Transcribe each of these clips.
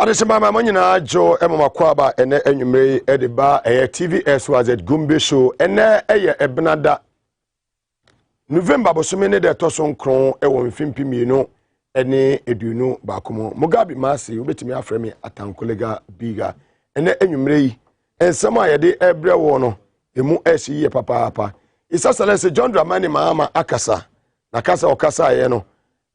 Adesema manyina jo emakwaba ene enwumre ediba Tvxyz Gumbe show ene eye ebnada November bosome de toson kron ewo mfimpi mienu ene edunu bakomo Mugabe Masi obetimi afremi atankolega biga ene enwumre yi ensema yede ebre wo no emu esiye papa isasalese John Dramani maama akasa na kasa okasa ye no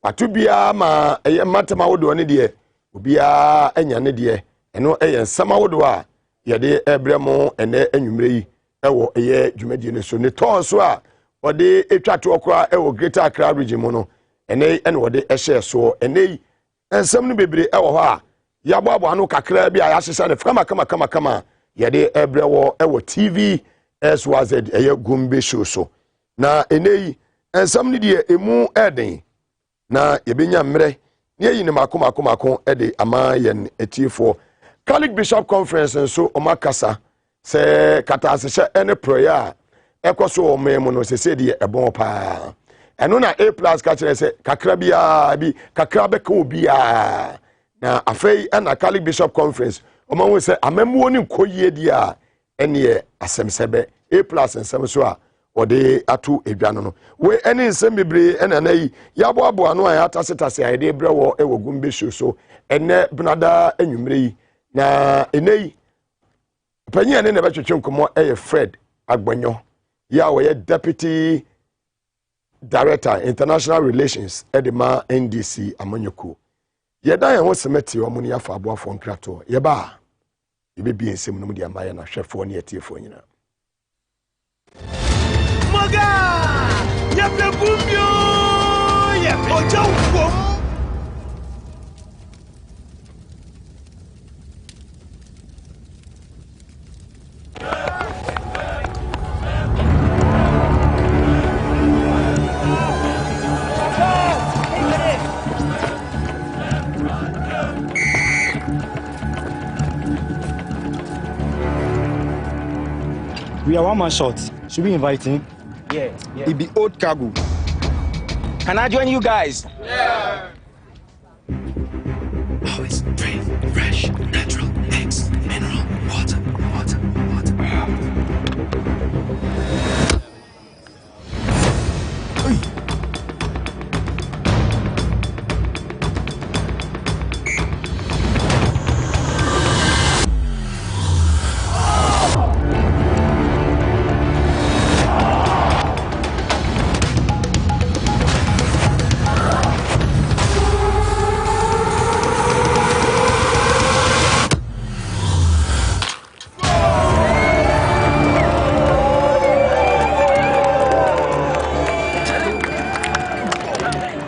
atubia ma eye matema wodo ne de obia anya ne de eno eye nsama wodo a yede ebremo ene enwumre yi ewo eye dwumadi ne so ne ton so a ode etwato okra ewo Greater Accra region mu no ene wode ehye so ene ensam no bebre ewo ho a yabo anu kakra bi a yahyehyɛ ne kama yede ebrewo ewo Tvxyz eye Gumbe show so na ene ensam ne de emu eden na yebenya mre ne yi ne makoma ede ama yen etifo Catholic Bishop Conference so omakasa se kata asehye ene prayer ekoso omemo no se de ebon pa eno na A+ ka kire se kakra bia bi kakra be ka obia na afei na Catholic Bishop Conference omanwo se amamuo ni nkoyie dia ene asemsebe A+ nsem so a ode atu edwano no we ene nsem bebre ene na yi yabo ano a atasetase ayede brewo ewo Gumbe show so ene bnada enwumre yi na ene yi panyi ene ne betwetwe nkomo eye Fred Agbonyo ya we Deputy Director International Relations edema NDC amanyoko yeda ye ho semeti o muni afa aboafo nkrato yeba yebebi ensem no mu dia maye na hwefo ne etiefo nyina Moga! Yepe Gumbio! Yepe Ojo! We are one man short. Should we invite him? Yeah. It be old cargo. Can I join you guys? Yeah. Oh, it's great, fresh, natural, eggs, mineral, water.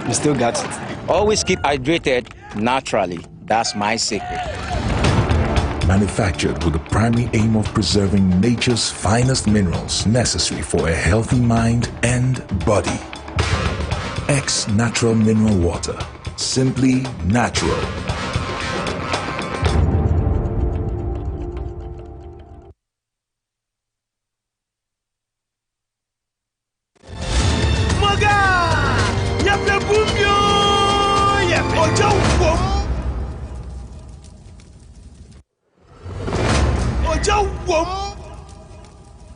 You still got it. Always keep hydrated naturally. That's my secret. Manufactured with the primary aim of preserving nature's finest minerals necessary for a healthy mind and body. X Natural Mineral Water. Simply natural.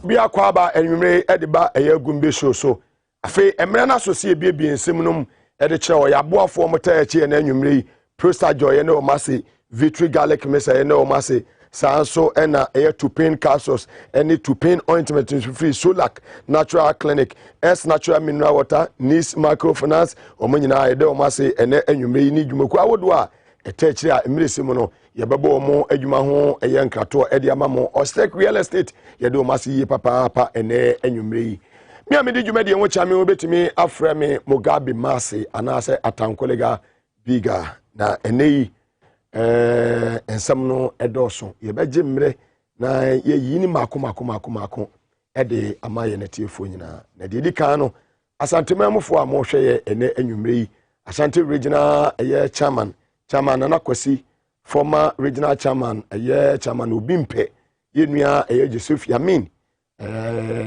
Bia kwaba enwumre ediba eye Gumbe show so afi emre na so se bie nsem nom ede kire o yaboafo mota echi na enwumre Prostate joy na o mase Victory garlic mesa na o mase sanso ena eye Tupin capsules any Tupin ointment free Solac Natural Clinic S Natural Mineral Water Nis Microfinance omanyina ede o mase ene enwumre ni dwumaku awodo a etechire a emresem no yebebo mo adwuma ho eye nkrato ede amamo Ostek Real Estate yede o mase yi papa ene enwumre yi mi amedi dwuma de enwo chame obetimi afreme Mugabe Masi anase atankolega biga na ene yi ensam no edoso yebeje mre na yeyi ni mako ede amaye na tiefo nyina na de dika no asantemamfo a mo hweye ene enwumre yi Asante Regional chairman na Kwasi former regional chairman chairman Obimpe yenua Joseph Yamin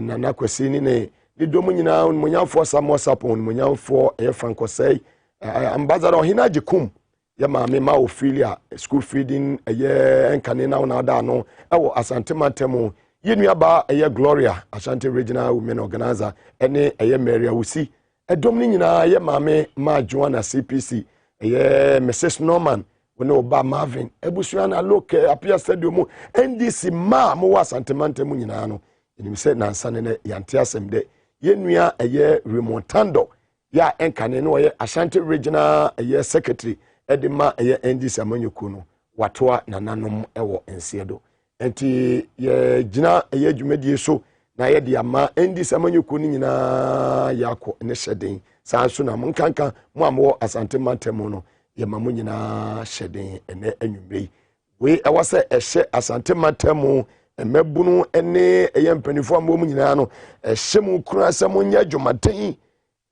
na Kwasi ni ne domo nyina munyamfo Samuel Sapon munyamfo Frankosei ambassador Hina Jikum ye maame ma Ophelia school feeding eye enkane na na da no ewo Asante Mantemu ye nuaba eye Gloria Ashanti Regional Women Organizer ene eye Mary Awusi edom ni nyina ye maame ma Joanna CPC eye Mrs Norman wona oba Marvin ebusua na loke apia stadium NDC ma mo wa Asante Mantemu nyina no enim se nansa ne yante asem de ye nua eye Remontando ya enkane no ye Ashanti Regional eye Secretary edema eye NDC amanyuku no watoa nananom ewo ensiedo enti ye gina eye dwumadie so na ye de ama NDC amanyuku ni nyina yakọ ne hyeden sanso na monkanka mo amwo Asante Mantemu no ye mamu nyina hyeden ene anwumrei we ewase ehye Asante Mantemu emebunu ene eye mpanifo amwo nyina no ehye mu kura asem nya dwumaden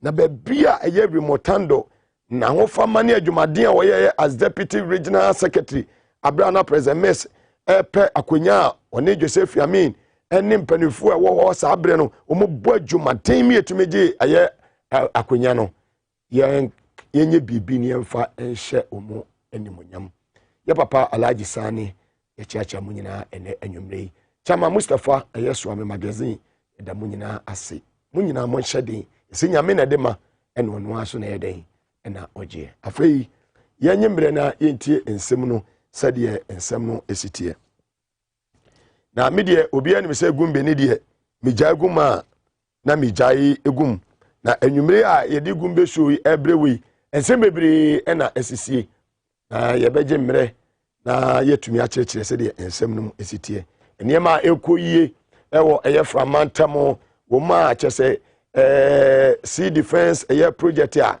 na bebia eye Remotando na hofa mane adwumaden a woye as deputy regional secretary Abrana President Miss epe akonya one Joseph Yamin ene mpanifo a wo sabre no omo bo adwumaden mi etumeje aye akonya no yenye bibi ni emfa enhye omo animonyam ye papa Alhaji Sani ye chiacha munyina ene anwumrei chama Mustafa aye Swami magazine da munyina ase munyina mo hyeden esinyame na de ma ene ono aso na yeden na oje afei yenye mbre na yentie ensem no sade ensem no esitie na medie obi ani se Gumbe ni de mejai guma na mejai egum na anwumre a yedi Gumbe show ebrewe ensem bebre na esisie na yebeje mre na yetumi a chekire sade ensem no esitie eniema ekoyie ewo eye Framantamo wo ma chese sea defense eye project a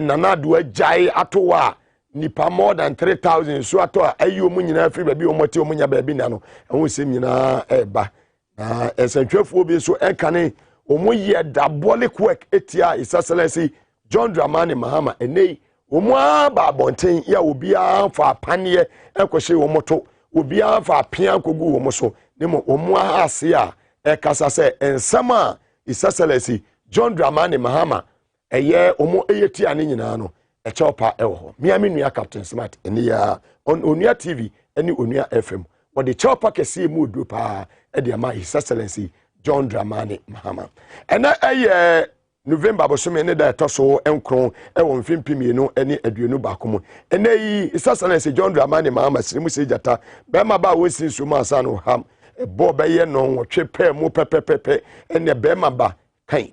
nanado ajai atowa nipa more than 3000 so ato ayo mu nyina afri ba bi omoti omunya ba bi na no ehun sem nyina eba na esantwefo bi so enkane omuye diabolic work etia His Excellency John Dramani Mahama enei omu aba bonten ya obi afa panie ekwohye omoto obi afa apia kogu omoso nemo omu ase a ekasa se ensama His Excellency John Dramani Mahama eye omo eyeti ane nyina no echopa ewo ho miami nua Captain Smart eni ya onua TV eni onua FM wode chopa kese mu odu pa e de ama His Excellency John Dramani Mahama ena eye November bosome ne da etoso enkron ewo mfimpimienu eni aduonu bakomo ena yi His Excellency John Dramani Mahama sirimu sejata be ma ba wosin so ma asa no ham ebo be ye no wotwe pe mu pepepepe ene be ma ba kan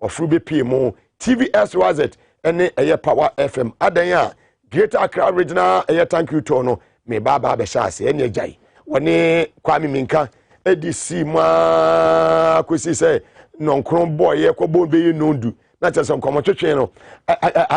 ofru be pie mu Tvxyz ene eye Power FM adan a Greater Accra Regional eye thank you to no me baba be shase ene jai woni Kwame Minka edisi ma kwesi se nonkron boy ye kwbo be ye nondu na chese nkomo twetwe no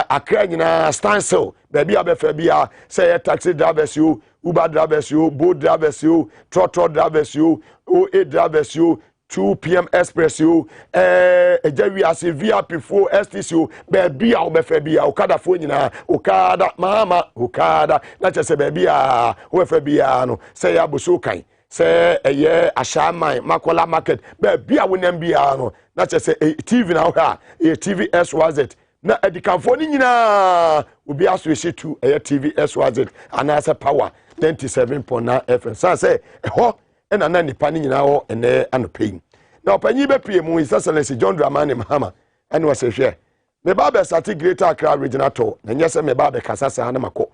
Accra nyina standstill baby abefa bia say ye taxi drivers you Uber drivers you boat drivers you trotro drivers you OA drivers you 2 PM express you ejawi ase VIP 4 STC you baby a obefa bia okada fo nyina okada mama okada na chese baby a obefa bia no say ya boso kan say eye ashaman makola market baby a wonam bia no na chese TV na ha Tvxyz na edikanfo ni nyina obi aso ehyetu eye Tvxyz anasa Power 97.9 FM sa say ho ena na nipa ni nyina ho ene anopin na opanyi be pie mu His Excellency John Dramani Mahama ene wase hwe me ba be sati Greater Accra Regional to na nyese me ba be kasasa na mako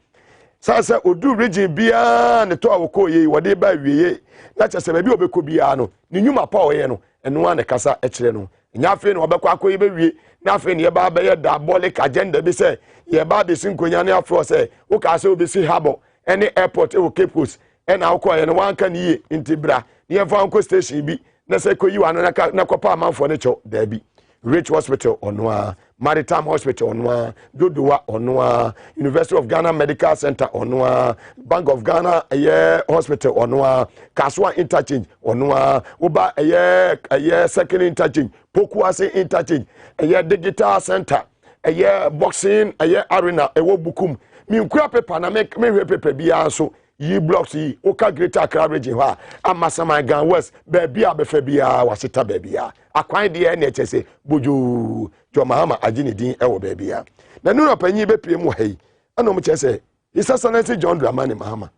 sa say odu region bia ne to awoko ye wode ba wieye na chese be bi obeko bia no ni nyuma pa oye no eno an kasa e kire no nyafe no obeko akoye be wie na afi ne ba be ye diabolic agenda bi say ye ba be sinkonya ne afro say wo ka say obi si habo any airport e wo Cape Coast ena akoye no wanka ne ye intibra ne fa anko station bi na say koyi wa na kopa amanfo ne cho da bi Rich Hospital onwa Maritime Hospital onwa Dodowa onwa University of Ghana Medical Center onwa Bank of Ghana Hospital onwa Kaswa Interchange onwa Oba second interchange Pokuase Interchange Digital Center boxing arena ewo bukum mi nkura paper na me hwe paper bia so yi blocks yi oka Greater Accra region ha amasama Gan West baby abefa bia waseta baby akwan de na echese bojo Jo Mahama agine din ewo baby na nuna panyi be pie mu hai ana mo say His Excellency John Dramani Mahama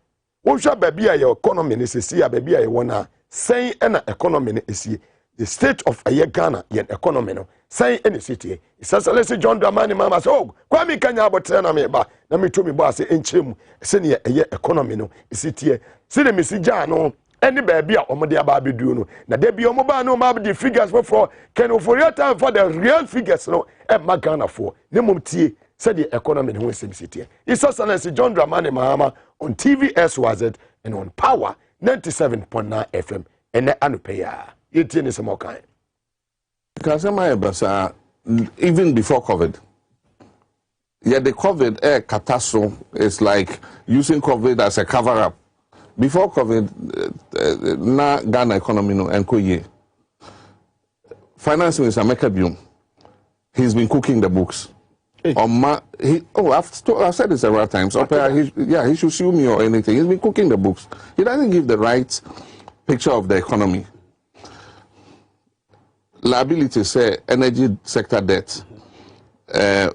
wo hwa baby a your economy ne sesi a baby a ye wona sen na economy ne esi the state of Ghana yen economy no sen any city His Excellency John Dramani Mahama say oh kwa mi kanya abotre na me ba na me to me bo ase enchiremu se ne ye economy no city se de mesija no any baby a omode aba bedu no na de bi omo ba no ma be figures for can for your time for the real figures no e ma Ghana for ne mum tie said the economy in West City. His Excellency John Dramani Mahama on TVXYZ and on Power 97.9 FM. And the Anupeya. It is more kind. Even before COVID, yeah, the COVID catastrophe is like using COVID as a cover up. Before COVID, na Ghana economy no enkoye. Finance Minister Mekabium, he's been cooking the books. I've said this several times. He should sue me or anything. He's been cooking the books. He doesn't give the right picture of the economy. Liability say energy sector debt,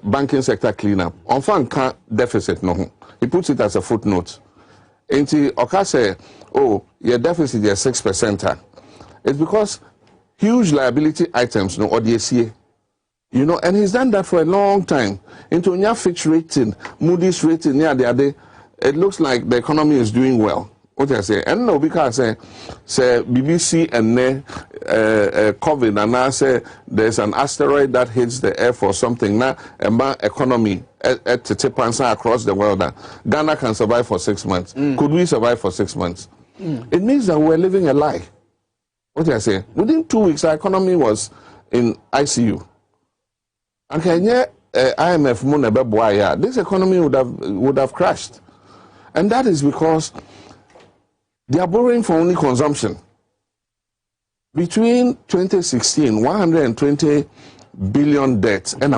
banking sector cleanup. On can't deficit no. He puts it as a footnote. Inti Oka say, oh, your deficit is 6%. It's because huge liability items no or DSA. You know, and he's done that for a long time. Into your Fitch rating, Moody's rating, it looks like the economy is doing well. What I say, and no, because say BBC and COVID, and I say there's an asteroid that hits the earth or something. Now, economy at Tepansa across the world. Ghana can survive for 6 months. Could we survive for 6 months? It means that we're living a lie. What I say, within 2 weeks, our economy was in ICU. And IMF this economy would have crashed. And that is because they are borrowing for only consumption. Between 2016, 120 billion debts and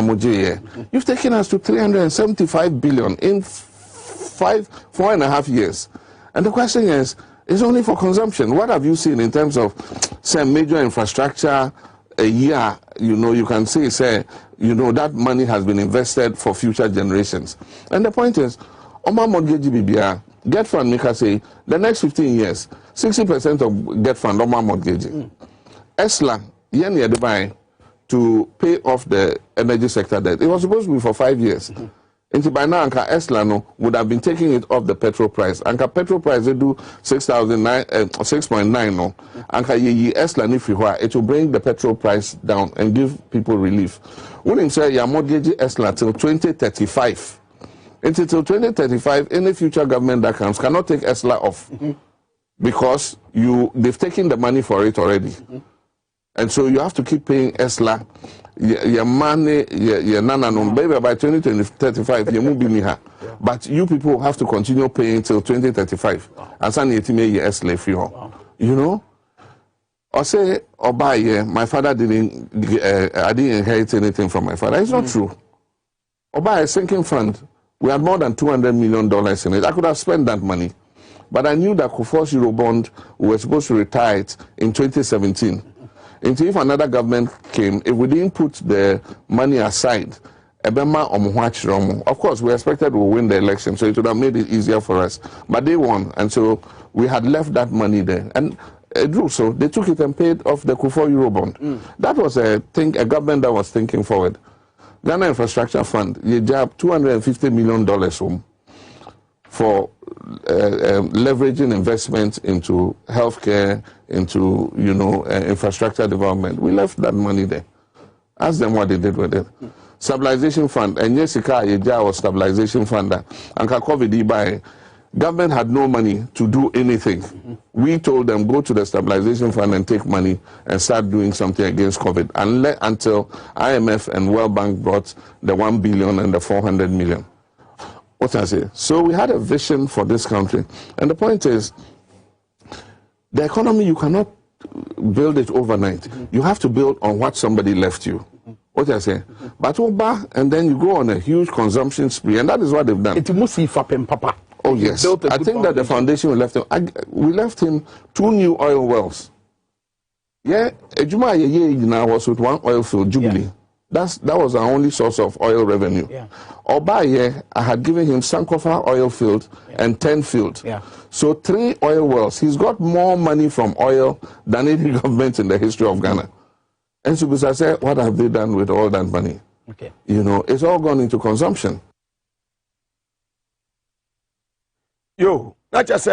you've taken us to 375 billion in 4.5 years. And the question is, it's only for consumption. What have you seen in terms of some major infrastructure a year? You know, you can say, you know, that money has been invested for future generations. And the point is, Oma mortgage BBR, get fund, make say, the next 15 years, 60% of get fund, Oma mortgage. ESLA, yen year buy to pay off the energy sector debt. It was supposed to be for 5 years. Into by now, Anka ESLA no, would have been taking it off the petrol price. Anka petrol price, they do 6.9 no. Anka ye ESLA nifi it will bring the petrol price down and give people relief. When him say your mortgage ESLA till 2035. Until 2035, any future government that comes cannot take ESLA off because they've taken the money for it already. And so you have to keep paying ESLA. Your money, your nana, baby, by 2035, you won't be me. But you people have to continue paying till 2035. And suddenly you ESLA for you. You know? Or say, or buy, my father I didn't inherit anything from my father. It's not true. Or buy a sinking fund. We had more than $200 million in it. I could have spent that money. But I knew that Kufuor's Eurobond, we were supposed to retire it in 2017. Until if another government came, if we didn't put the money aside, of course, we expected we'll win the election, so it would have made it easier for us. But they won, and so we had left that money there. And so they took it and paid off the Kufuor Eurobond. That was a government that was thinking forward. Ghana Infrastructure Fund, you jab $250 million home for leveraging investment into healthcare, into infrastructure development. We left that money there. Ask them what they did with it. Stabilization fund, and Jessica Yeja was stabilization fund. And COVID by government had no money to do anything. We told them go to the stabilization fund and take money and start doing something against COVID. Until IMF and World Bank brought the 1 billion and the 400 million. What I say? So we had a vision for this country. And the point is, the economy, you cannot build it overnight. You have to build on what somebody left you. What I say? But and then you go on a huge consumption spree, and that is what they've done. It must be Papa. Oh yes, I think that the foundation we left him. We left him 2 new oil wells. Yeah, Ejuma now was with 1 oil field, Jubilee. That was our only source of oil revenue. Yeah. Obaye, I had given him Sankofa oil field and 10 field. Yeah. So 3 oil wells. He's got more money from oil than any government in the history of Ghana. And so I said, what have they done with all that money? Okay. You know, it's all gone into consumption. Yo, not just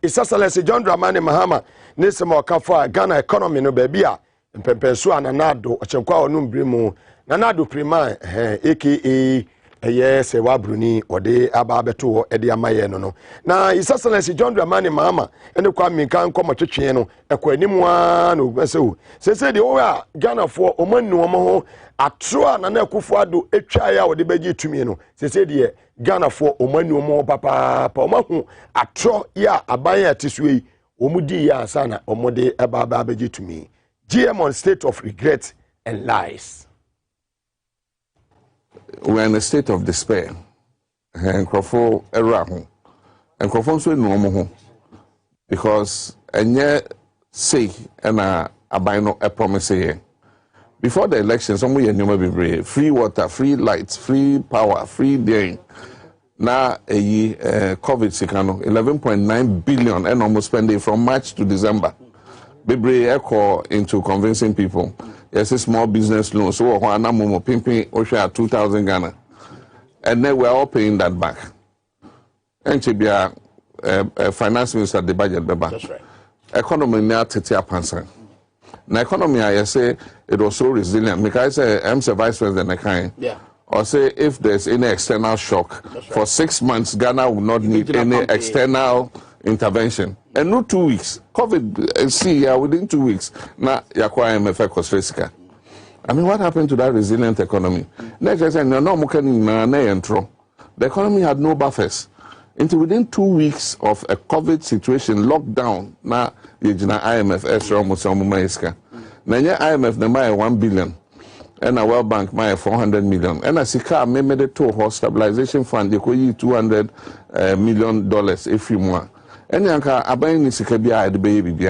it's Excellency John Dramani Mahama, Nisimo Kafa, Ghana economy no baby, and Pempensu and Nanado, Chenkwa Numbrimu, Nanado Prima, aka yes, Wabruni, or de Ababeto, Edia Mayeno. No. Now, His Excellency John Dramani Mahama, and the Kwame can come to Chieno, a Quenimwan, who so. Said the Oya, Ghana for Oman Nomo, a true and an Ekufuado, a chaya or the Beji to me. Said the Ghana for Oman more papa, Pomahu, a true ya, a buyer tisui, Omudi ya sana, Omode Ababa Beji to me. GM on state of regret and lies. We're in a state of despair. And Crawford Erahu. And Crawford so normal because and yet say and a bino a promise here. Before the election, somewhere you may be brave. Free water, free lights, free power, free daring. Now a COVID sikano 11.9 billion and almost spending from March to December. Be echo into convincing people. Yes, a small business loan. So Juana Momo Pimping Osha 2,000 Ghana. And then we're all paying that back. And to be a finance minister the budget the bank. That's right. Economy now tetia pansa. Now economy I say it was so resilient. Because I say I'm the vice president I can. Yeah. Or say if there's any external shock for 6 months, Ghana will not need any external intervention. And no 2 weeks. COVID, see, within 2 weeks, now yakwa IMF Costa. I mean, what happened to that resilient economy? Next, I said, the economy had no buffers. Until within 2 weeks of a COVID situation, lockdown, now IMF extra Musa. Now IMF the 1 billion. And a World Bank my 400 million. And a Sika made the two stabilization fund, they could $200 million every month. And yanka abaying Sika the baby.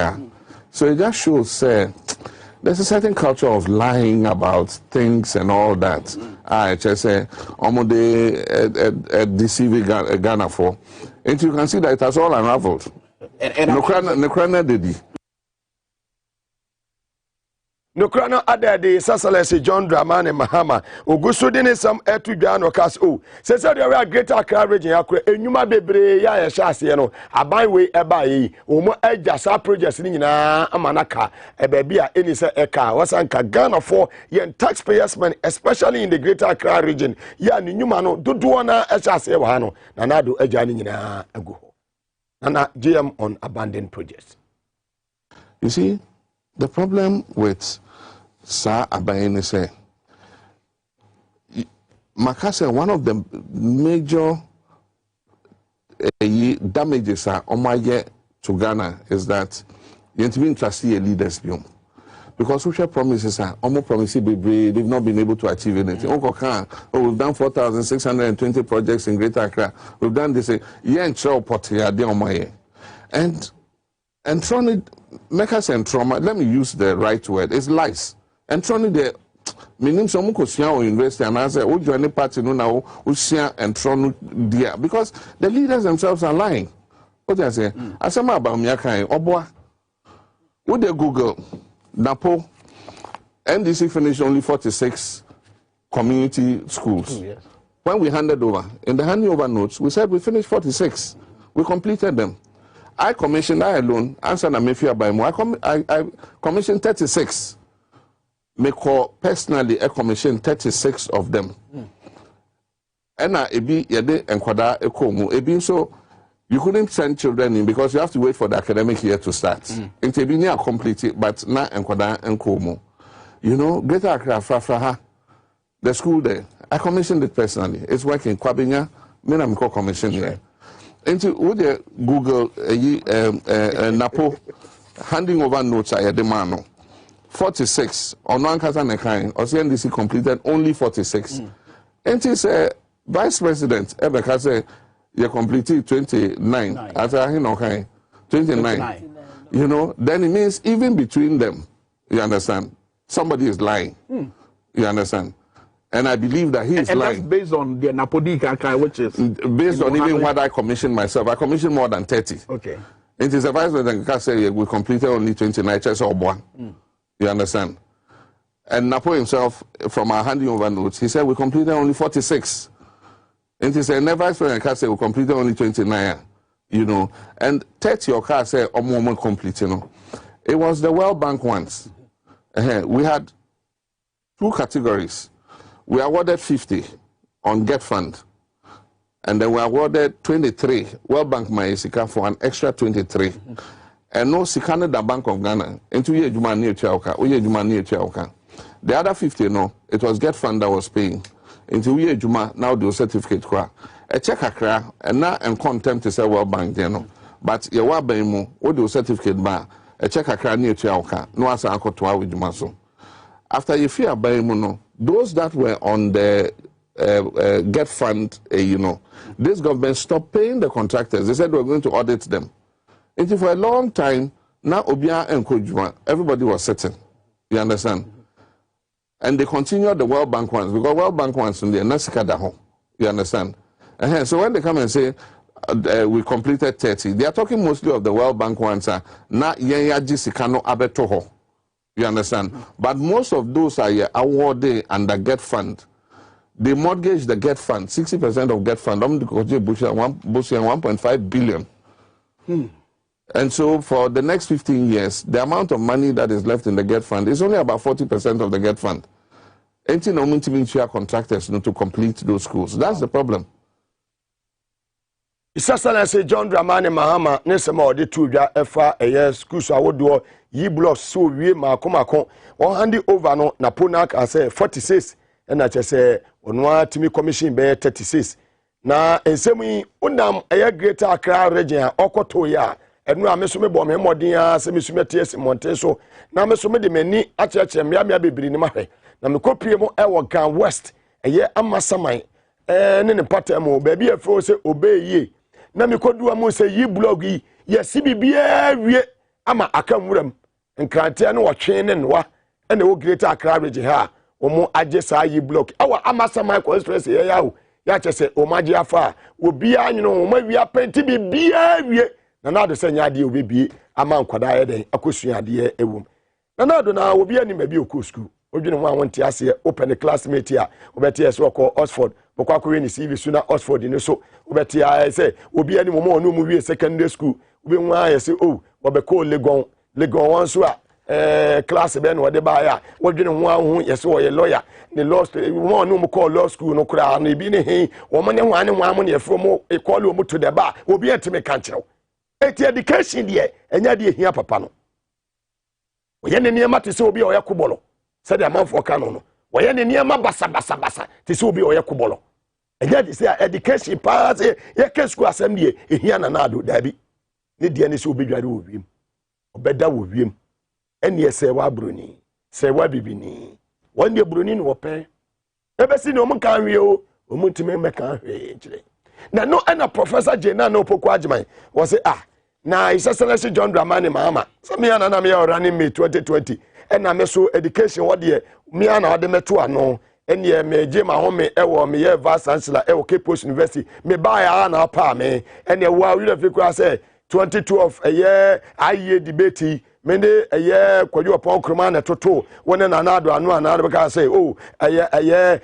So it just shows there's a certain culture of lying about things and all that. I just say almost deceiving Ghana for. And you can see that it has all unraveled. And did No crano ada de Excellency John Dramani Mahama oguso de ne sam etu dwa no kas o se se de we Greater Accra region akra enwuma bebre ya hye ase no aban we eba yi omo agya sa projects ni nyina amanaka ebabi a eni se eka wasanka Ghana for yen taxpayers money especially in the Greater Accra region ya ni nyuma no dodo na hye ase wa no na nado agya ni nyina agu ho na GM on abandoned projects. You see, the problem with Sir Abayene say, Makase, one of the major damages to Ghana is that you have to be interested in leaders beyond. Because social promises are almost promises they've not been able to achieve anything. We've done 4,620 projects in Greater Accra. We've done this. And trying make us and trauma, let me use the right word, it's lies. And trying the meaning some or university and answer, would you any party no now, and trying dear because the leaders themselves are lying. What do I say? I say about Miakai, Oboa. Would they Google Napo NDC finished only 46 community schools. Yes. When we handed over, in the handing over notes, we said we finished 46. We completed them. I commissioned, I alone, answer na mefia by more. I commissioned 36. Meko personally, I commissioned 36 of them. And ebi yede enkwada ekomu. Ebi so you couldn't send children in because you have to wait for the academic year to start. Into ebi near complete it, but na enkwada enkomu. You know, Greater Accra Frafraha, the school there. I commissioned it personally. It's working. Kwabinya, me na commission here. Into would you Google Napo handing over notes I demand 46 on one kasa nekai or NDC completed only 46. And he said Vice President Ebeka say you completed 29 after him okay 29. You know, then it means even between them, you understand, somebody is lying. You understand? And I believe that he is lying. And that's based on the Napodi Kaka, which is... Based on even what I commissioned myself. I commissioned more than 30. Okay. It is a vice president Kaka said we completed only 29 checks or one. You understand? And Napo himself, from our handing over notes, he said we completed only 46. And he said, vice president Kaka said we completed only 29. You know, and 30 or Kaka said almost complete, you know. It was the World Bank ones. We had 2 categories. We awarded 50 on Get Fund. And then we awarded 23. World Bank Maisika for an extra 23. And no Sikana the Bank of Ghana. Into ye Juma near Chauka. The other 50, no, it was Get Fund that was paying. Into ye Juma, now the certificate kwa. A check a and now and contempt to say World Bank, you know. But ye wa baimu, what do certificate ba? A check a near Chauka. No asa anko to with Jumaso. After you fear baimu, no. Those that were on the Get Fund, you know, this government stopped paying the contractors. They said we were going to audit them. And for a long time, now Obia and Kojuma, everybody was sitting. You understand? And they continued the World Bank ones, because World Bank ones in the Nasikadaho. You understand? So when they come and say we completed 30, they are talking mostly of the World Bank ones. Na Yaji Sikano Abetoho. You understand? But most of those are awarded under Get Fund. They mortgage the Get Fund, 60% of Get Fund, 1.5 billion. And so for the next 15 years, the amount of money that is left in the Get Fund is only about 40% of the Get Fund. Ain't no contractors to complete those schools. That's the problem. Isasana say John Dramani Mahama nesema ode tuja efa eye school so awodo yi block so wie makomako on hand over no na Ponak ase 46 na chese onwa timi commission be 36 na ensemi unam eye Greater Accra region okoto ya enu ameso me bo me modin a se mesume ties monte so na ameso me de mani acheche mia bebiri ni mahwe na me kopie mo ewo Gan West eye amasaman ne ne patam ba bi afo se obeye na me kodu amu se yi blog yi yesi bibia wie ama akamwuram nkrante no wotwe ne nwa ene wo Greater Accra region ha omo agye saa yi blog awa amasaman constituency ye yawo ya chese omaje afa obi anwuno omo wi apenti bibia wie na nado se nyaade obebie ama nkwada ye den akosuade ewum na nado na obi ani mabi oku school odwene ho awonte ase open classmate a obeti ese okọ Oxford bokwa ko ni CV suna Oxford ni so obeti say obi ani momo onu mu wie secondary school obi hu aye say oh obeko legon wan so a class be no de ba ya wodwene ho ahu yese wo ye lawyer ni law mo onu mu call law school no kura na bi ne he wo mo ne ho ane ho amu ne efro mo e call wo mu to de ba obi entime kan kyerew eti education de enya de ehia papa no wo ye ne niam ate se obi o ye kobolo said the amount for canon. Why any near basa to be or yakubolo. And yet is education pass a school assembly here and another, Dabby. Need the NDCs be ready with him. Or better with him. And yes, say wa Bruni. Say wa bibini. One year Brunin will pay. Ever seen no man can real, or multimate mekan. Now, no, and a Professor Jena no poquajman was say, now it's a celestial John Dramani Mama. Some me and Anamia running me 2020. And I so education what the me and the meto ano and ye me je ma home ewo me ye vice chancellor ewo Cape Coast University me buy na pa me and ye wa we fit say 2012 a year aye debate me de a year kwaju upon kroma na toto wona na nado anu anado be say oh aye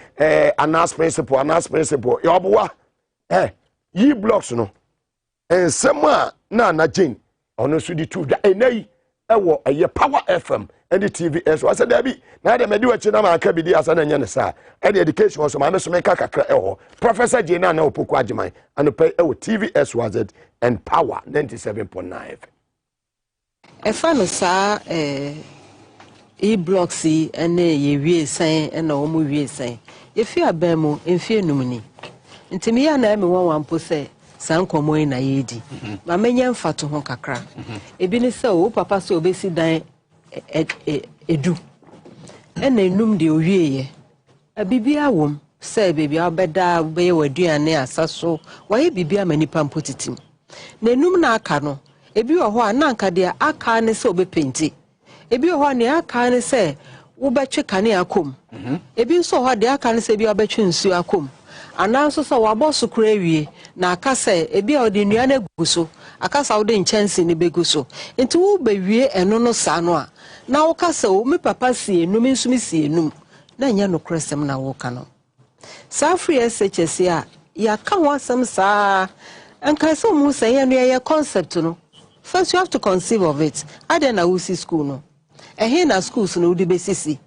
anas principle ye obowa yi blocks no ensema na Jane ono so di tu da enai ewo aye Power FM and the Tvxyz. I said, Debbie, now they may do a chinama cabidi as an enyanisa. And the education was my Mr. Meka Professor Jena no Poquajimai and pay Tvxyz and Power 97.9. A fan of sa blocksy and ye saying and no movie saying. If you are Bemo, in fear numini. Into me and I am one pose. Sanko mo na yedi. Ma menya mfa to ho kakra. Ebi ne se o papa so obesi dan edu. Ena enum de owieye. Abibia wom se bebia obeda be waduane asaso. Waye bibia manipa mpotitim. Na enum na aka no. Ebi wo ho a na anka de aka ne se obepenti. Ebi wo ho ne aka ne se wo betwe kane akom ebi nso ho de aka ne se bi obetwe nsu akom ananso so waboso kura wie na aka se ebi a ode nua na guso aka sa ode nchansi ne beguso enti wo bewie eno no sa no a na wo ka se wo me papa sie enum nso me sie enum na nya no kresem na wo ka no sa free SHS a ya ka ho asem sa anka so mu se ya no ya concept no first you have to conceive of it ade na wo si school no ehe na schools no udi besisi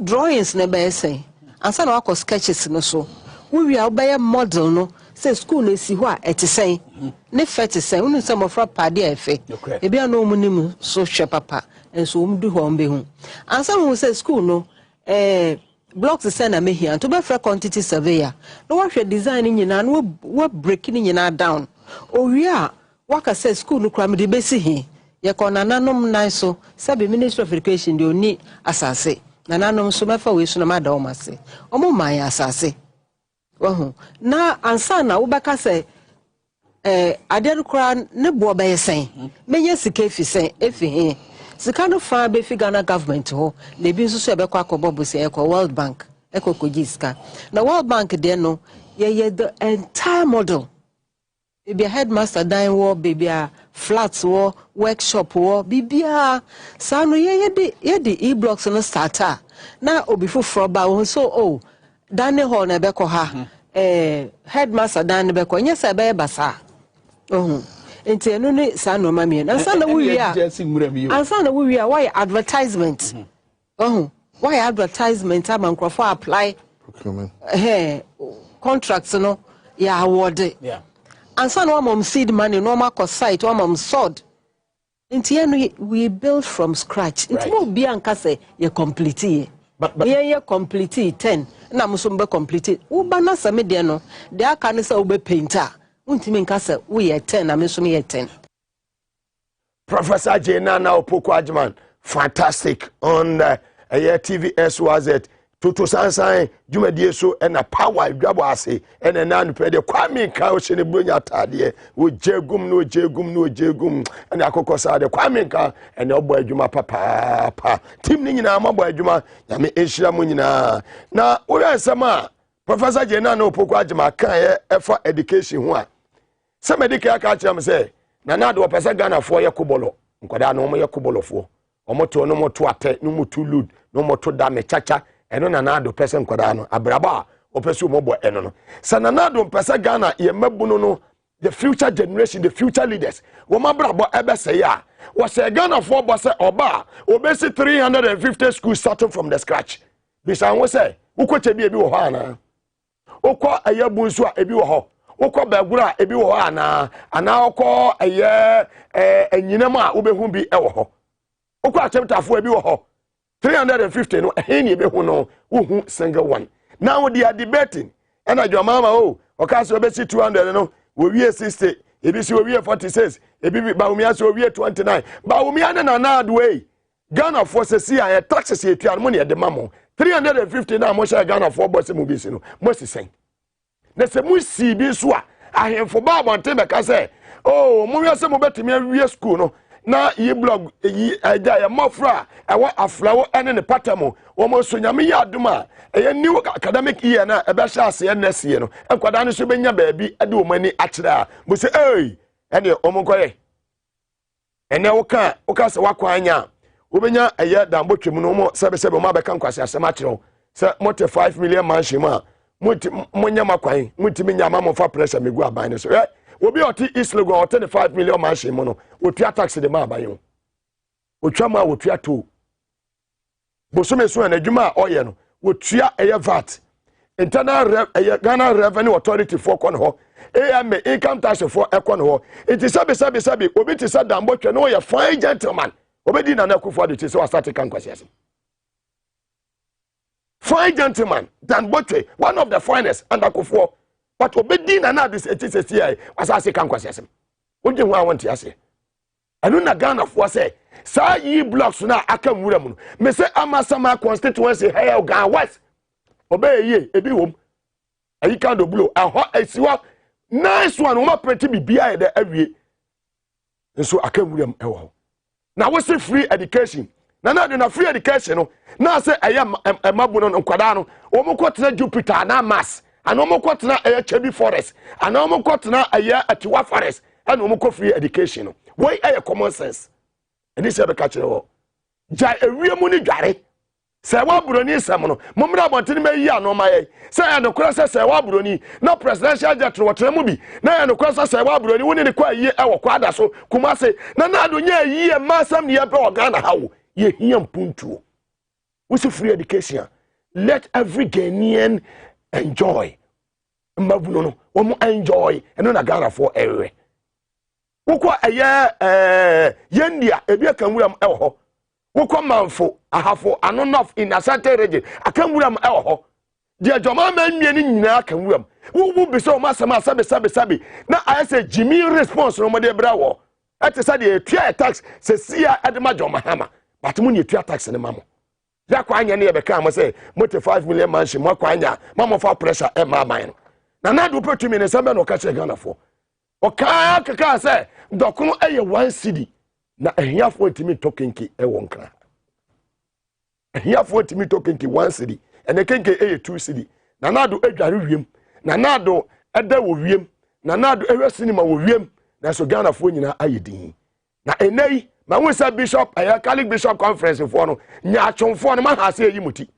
drawings na be say ansa na wakọ sketches no so we obey model no say school no si ho a etesen ne fetisen unu se mofra pade efe e bia no munim so hwe papa enso umdu ho mbe hu ansa mu say school no blocks say na mehia to be fra quantity surveyor no wa hwe design nyina no we break ni nyina down owi a waka say school no kra me de besi hi ye kona nanom nan so sabe Ministry of Education de oni asase nanom so mefa we so na mada o mase omo man asase na ansa na wo beka say aderu kra ne bo be yesen menye sika efisen efihin sika no fa be fi Ghana government ho le bi nso so be kwa akobo se e ko World Bank e ko kojiska na World Bank de no ye the entire model baby headmaster dan wo baby a flats wo workshop wo bibia sa no ye de e-blocks no starter na obi foforo ba wo so oh dan ho na be ko ha headmaster dan be ko nya se be basa enti enu ni sa no ma mi na sa na wo wi a why advertisement why advertisement am nkrofo apply procurement contracts no ya award and so no mom seed money no ma site no mom sod enti we build from scratch it mo be anka say ye complete but ye complete 10 na mo so be complete wo ba na sa me de no de aka ne say wo be painter untimi nka say wo ye 10 na me so me ye 10. Professor Jena na Opoko Ajman, fantastic on Tvxyz to sansan dwumadie so na power dwabo ase na nan pe de kwame ka o hye ne bronya tade o jegum na akokosa de kwame ka na obo adwuma papa team ni nyina mabo adwuma ya me ehira mo nyina na wo yansama Professor Jena na Opoko Ajman kan efa education ho a se medical aka chiam se na de opesa Ghana fo ye kobolo nkoda na omo ye kobolofo omo to no mo to ate no mo to load no mo to da me chacha eno na do pesa nkoda no abraba opesu mo bo eno no sana na do pesa Ghana ye mabuno no the future generation the future leaders wo mabrabo ebese ya wo se Ghana fo bo se oba obesi 350 schools starting from the scratch bisa wo se ukoche bi wo ho ana okọ ayabu nso a ebi wo ho okọ bagura ebi wo ho ana okọ anyinam a obehu bi ewo ho okọ acheptafo ebi wo ho 350 no ehni ebehu no uhu single one now they are debating and ajomama oka so obesi 200 no wo wie 60 ebi si wo wie 46 ebi ba umia so wie 29 ba umia na adway Ghana for se a taxes etua no ne de mamo 350 na mo sha Ghana for boss mu bi si no mo si sen na se mu si bi so a ahemfo ba bonte be ka se mo wi se mo betimi awie school no na yi blog yi aja ya mofra ewa aflawo ene ne patamo wo mo so nyame ya aduma new academic year na e be sha ase next year no enkwada no so benya baabi ade wo mani akire a mo se ene o mo koye ene wo ka se wakwanya wo benya eye dambotwem no mo sebe mo abeka nkwase asema akire se mo te 5 million mansion ma mo nya makwan mo timi nya ma mo fa pressure megu aban ne so obi oti islogo oti 5 million mansion mo no otua tax de ma aban otwa ma otua to bosome so na adwuma oye no otua eye VAT internal Ghana Revenue Authority for kon ho AM income tax for ekon ho it is sabi obi ti sa dambotwe no ye fine gentleman obedi na nakufo de ti so start kan kwase asem fine gentleman dambotwe one of the finest and akufo but obedi na this it is here asase kan kwase asem onje hu awon ase anu na Ghana fo say sa yi blocks na aka nwura mu me say amasama constituency here Ghana West obeye ebi wom ayi kan do blow aho asiwa nice one wo preti bibia de awie nso aka nwura mu ewo na we say free education na do na free education no na say mabu no nkwada no omo kwotena Jupiter na Mars ana omo kwotena Chebi Forest ana omo kwotena Atiwa Forest ana omo kwo free education no wey common sense eni se be ka kire wo ja ewiemu ni dware se wa buroni sem no momra bontini me yi anoma ye se ya no kura se wa buroni na presidential jet wotena mu bi na ya no kura se wa buroni woni ne kwa yi e kwa da so kuma se na do nya yi e masam ne ye be Ghana hawo ye hia mpuntuo we free education let every Ghanaian enjoy mabuno no wo enjoy eno na Ghana for everywhere wokwa yendia ebi akanwuram ewo wokwa manfo ahafo anonof in a certain region akanwuram ewo de joma manwie ni nyina akanwuram wo bi so ma sama sabe na ayese Jimmy response no mo de brawo ete sa de etua tax se sia edema joma hama but mu ne etua tax ne mamo ya kwa anya ne ye beka am say mote 5 million mansion mo kwa anya mamo fa pressure e ma man na do petumi ne sembe no ka che Ghana for oka kaka say dokono eye 1 cedi na ehiafo etimi tokenki e wonkra ehiafo etimi tokenki 1 cedi ene kenke eye 2 cedi na do adware wiem na do eda wo wiem na do ewe cinema wo wiem na so Ghana fo nyina ayedin na enei ma won bishop Catholic bishop conference for no nya atwonfo no ma ha se yi muti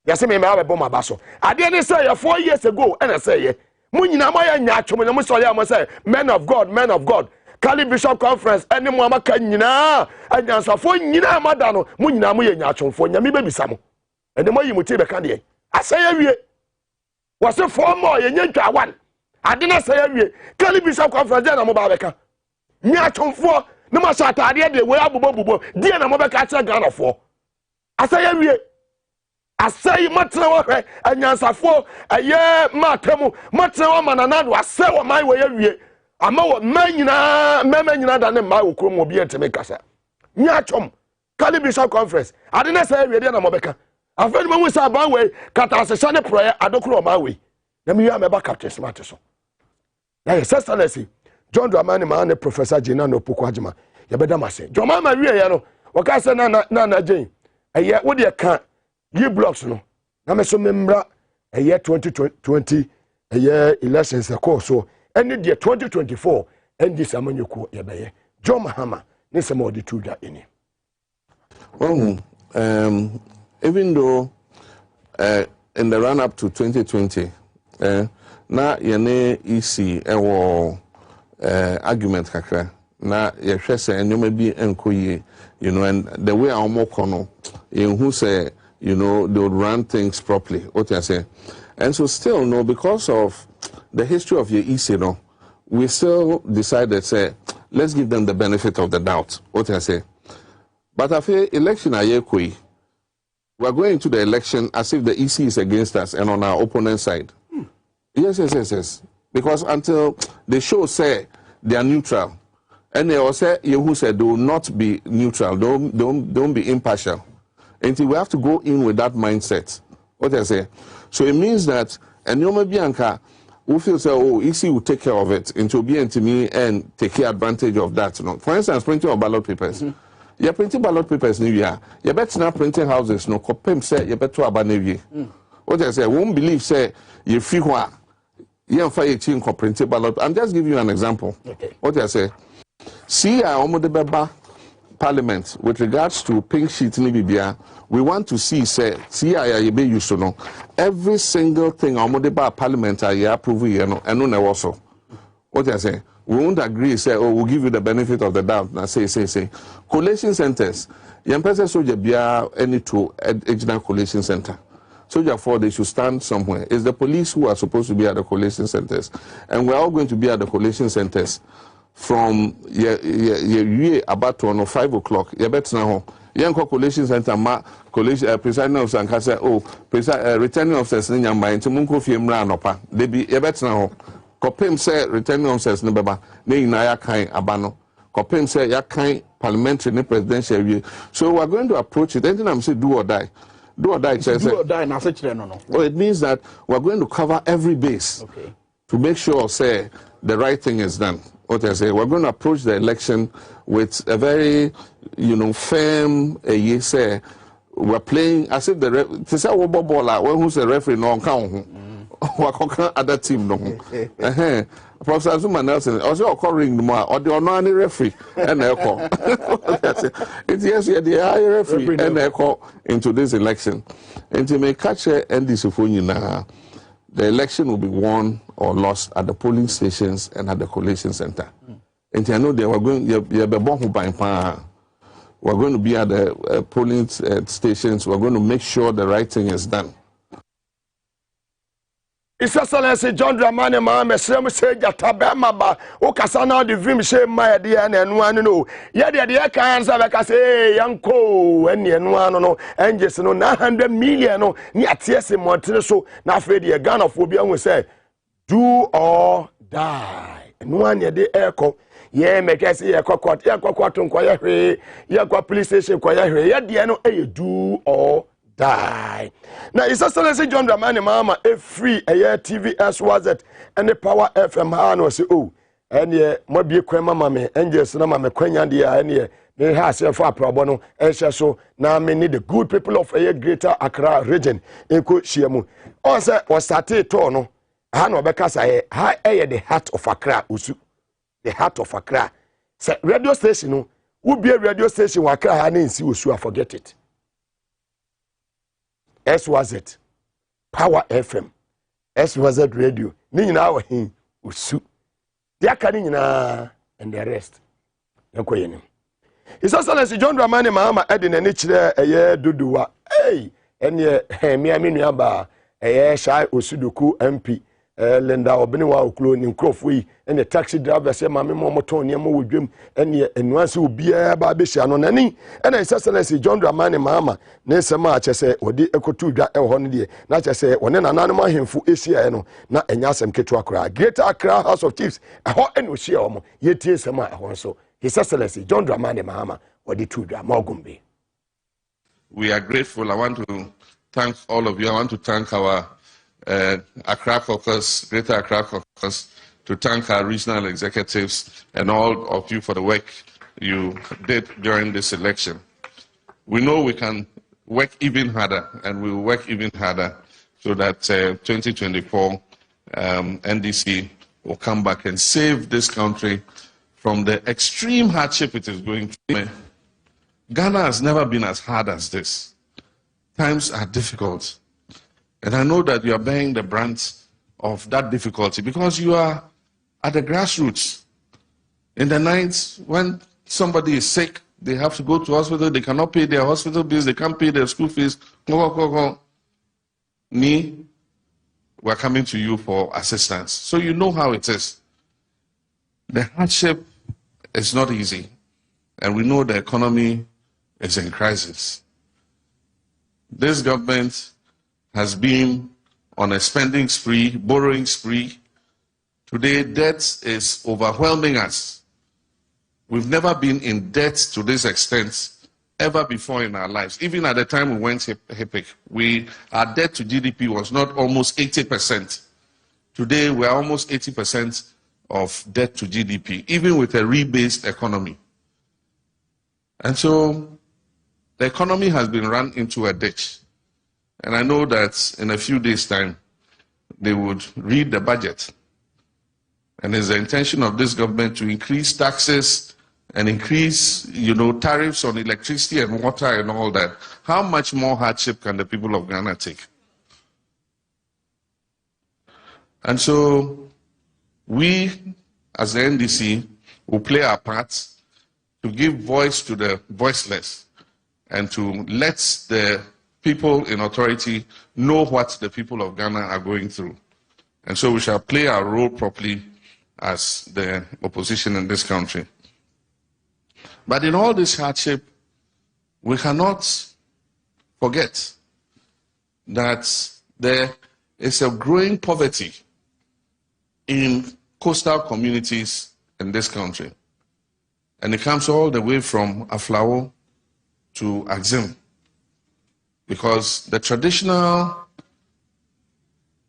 yase me ma be ma baso ade ne say 4 years ago and say ye mu nyina ma ya nya atwom na mu so ya mo say men of God Catholic bishop conference ene mu amaka nyina anyansafo nyina amada no mu nyina mu ye nya atwonfo nya me be bisa mo ene mo yi muti be ka de asaya wie wase 4 more ye nya twa 1 ade na asaya wie Catholic bishop conference na mo ba be ka nya atwonfo no ma satade de we abubo die na mo be ka che Ghana for asaya wie asai matna wo hwe anyansafo aye matemu matna wo mananado asai wo mai wo yawie ama wo manyina da ne mai wo krom obi enteme kasa nya chom Catholic bishop conference ade na sai yawie de na mo be ka afeni mo wisa ban we kata asesa ne proye adokro ma we na mi ya me ba captain smart so na yes excellency John Dramani ma ne Professor Gina no Poko Ajima ye beda mase Joma ma wie ye no waka se na Jane eye wo de ka ye blocks no na me so memra eye 2020 eye elections e course so any de 2024 NDCs amanyuko ye be ye John Mahama ne se mo de tuda eni even though in the run up to 2020 na yene EC ewo argument kakra na ye hwe se enyoma bi enkoye and the way our mokono who say they would run things properly what I say and so still no because of the history of your EC we still decided say let's give them the benefit of the doubt what I say but after election ayekoi we are going to the election as if the EC is against us and on our opponent side yes because until the show say they are neutral, and they also who said they will not be neutral, don't be impartial. Until we have to go in with that mindset. What I say, so it means that and Bianca who feel say EC will take care of it into be to me and take advantage of that. For instance, printing of ballot papers. You printing ballot papers new year. You better not printing houses. No, copem say you better about new year. What I say, won't believe say you feel what. I'm just giving you an example. Okay. What I say, see our Parliament with regards to pink sheet in Libya, we want to see used to know every single thing our Parliament approve and also. What I say, we won't agree, say, we'll give you the benefit of the doubt. Now say. Collation centers. Yampesa soja bia any to regional collation center. So therefore, they should stand somewhere. It's the police who are supposed to be at the collation centers. And we're all going to be at the collation centers from about 5 o'clock. You better know. Young collation center, presiding officer and say, returning officers in your mind, to Munko Fiemra Nopa. They be a better know. Copim say, returning officers, Nebaba, Naya Kai Abano. Copim say, Yakai parliamentary, presidential. So we're going to approach it. Anything I'm saying, do or die. Do or die, no. Well, it means that we're going to cover every base. Okay. to make sure, say, the right thing is done. What I say, we're going to approach the election with a very, firm, say, we're playing as if the who's the referee no count other team no. Professor Zuma Nelson also calling more or the only referee and echo. It's yes, the referee and echo into this election. And to make catch NDC now, the election will be won or lost at the polling stations and at the collation center. And I know they were going we're going to be at the polling stations. We're going to make sure the right thing is done. His Excellency John Dramani Mahama say Jatabema ba Okasana the Vim say my dear and one no. Yeah, the can say Yanko and no and just no 900 million no near TS Montreal so now Freddy a gun of phobia we say do or die. And one year the echo. Yeah, make us here court, police station, do or die. Now, His Excellency John Dramani Mahama, a free Tvxyz and the Power FM Hano say, oh, and yeah, might be a crema mammy, and just no mamma Quenya, and yeah, they has a far problem, and so now may need the good people of a greater Accra region in Kushiamu. Also, was started tono, Hano because I the heart of Accra, Usu. The heart of Accra. Say radio station no, will be a radio station where Accra and see Usu forget it. Xyz, Power FM, Xyz Radio. Ni na hin Usu. Dia kan nyina and the rest. Yakoyenim. His Excellency John Dramani Mahama edi na ni kire eye duduwa. Hey, enye me nuaba eye Shai Osuduku MP. Lenda obini wa oklo ni nkrofo yi ene taxi driver say mame mo moton ne mo wodwem ene enuanse obia ba be hia no nani ene His Excellency John Dramani Mahama ne sema a chese odi ekotu dwa e ho no de na chese one nananum ahemfu esia no na enya asem ketu akra Greater Accra House of Chiefs ho ene ohia omo yetie sema ho so His Excellency John Dramani Mahama odi tu dwa ma Gumbe. We are grateful. I want to thank all of you. I want to thank our Accra Caucus, Greater Accra Caucus, to thank our regional executives and all of you for the work you did during this election. We know we can work even harder, and we will work even harder so that 2024 NDC will come back and save this country from the extreme hardship it is going through. Ghana has never been as hard as this. Times are difficult. And I know that you are bearing the brunt of that difficulty because you are at the grassroots. In the nights, when somebody is sick, they have to go to hospital, they cannot pay their hospital bills, they can't pay their school fees. We're coming to you for assistance. So you know how it is. The hardship is not easy. And we know the economy is in crisis. This government has been on a spending spree, borrowing spree. Today, debt is overwhelming us. We've never been in debt to this extent ever before in our lives. Even at the time we went HIPIC, our debt to GDP was not almost 80%. Today, we are almost 80% of debt to GDP, even with a rebased economy. And so, the economy has been run into a ditch. And I know that in a few days' time, they would read the budget. And it's the intention of this government to increase taxes and increase, tariffs on electricity and water and all that. How much more hardship can the people of Ghana take? And so we, as the NDC, will play our part to give voice to the voiceless and to let the people in authority know what the people of Ghana are going through. And so we shall play our role properly as the opposition in this country. But in all this hardship, we cannot forget that there is a growing poverty in coastal communities in this country. And it comes all the way from Aflao to Axim. Because the traditional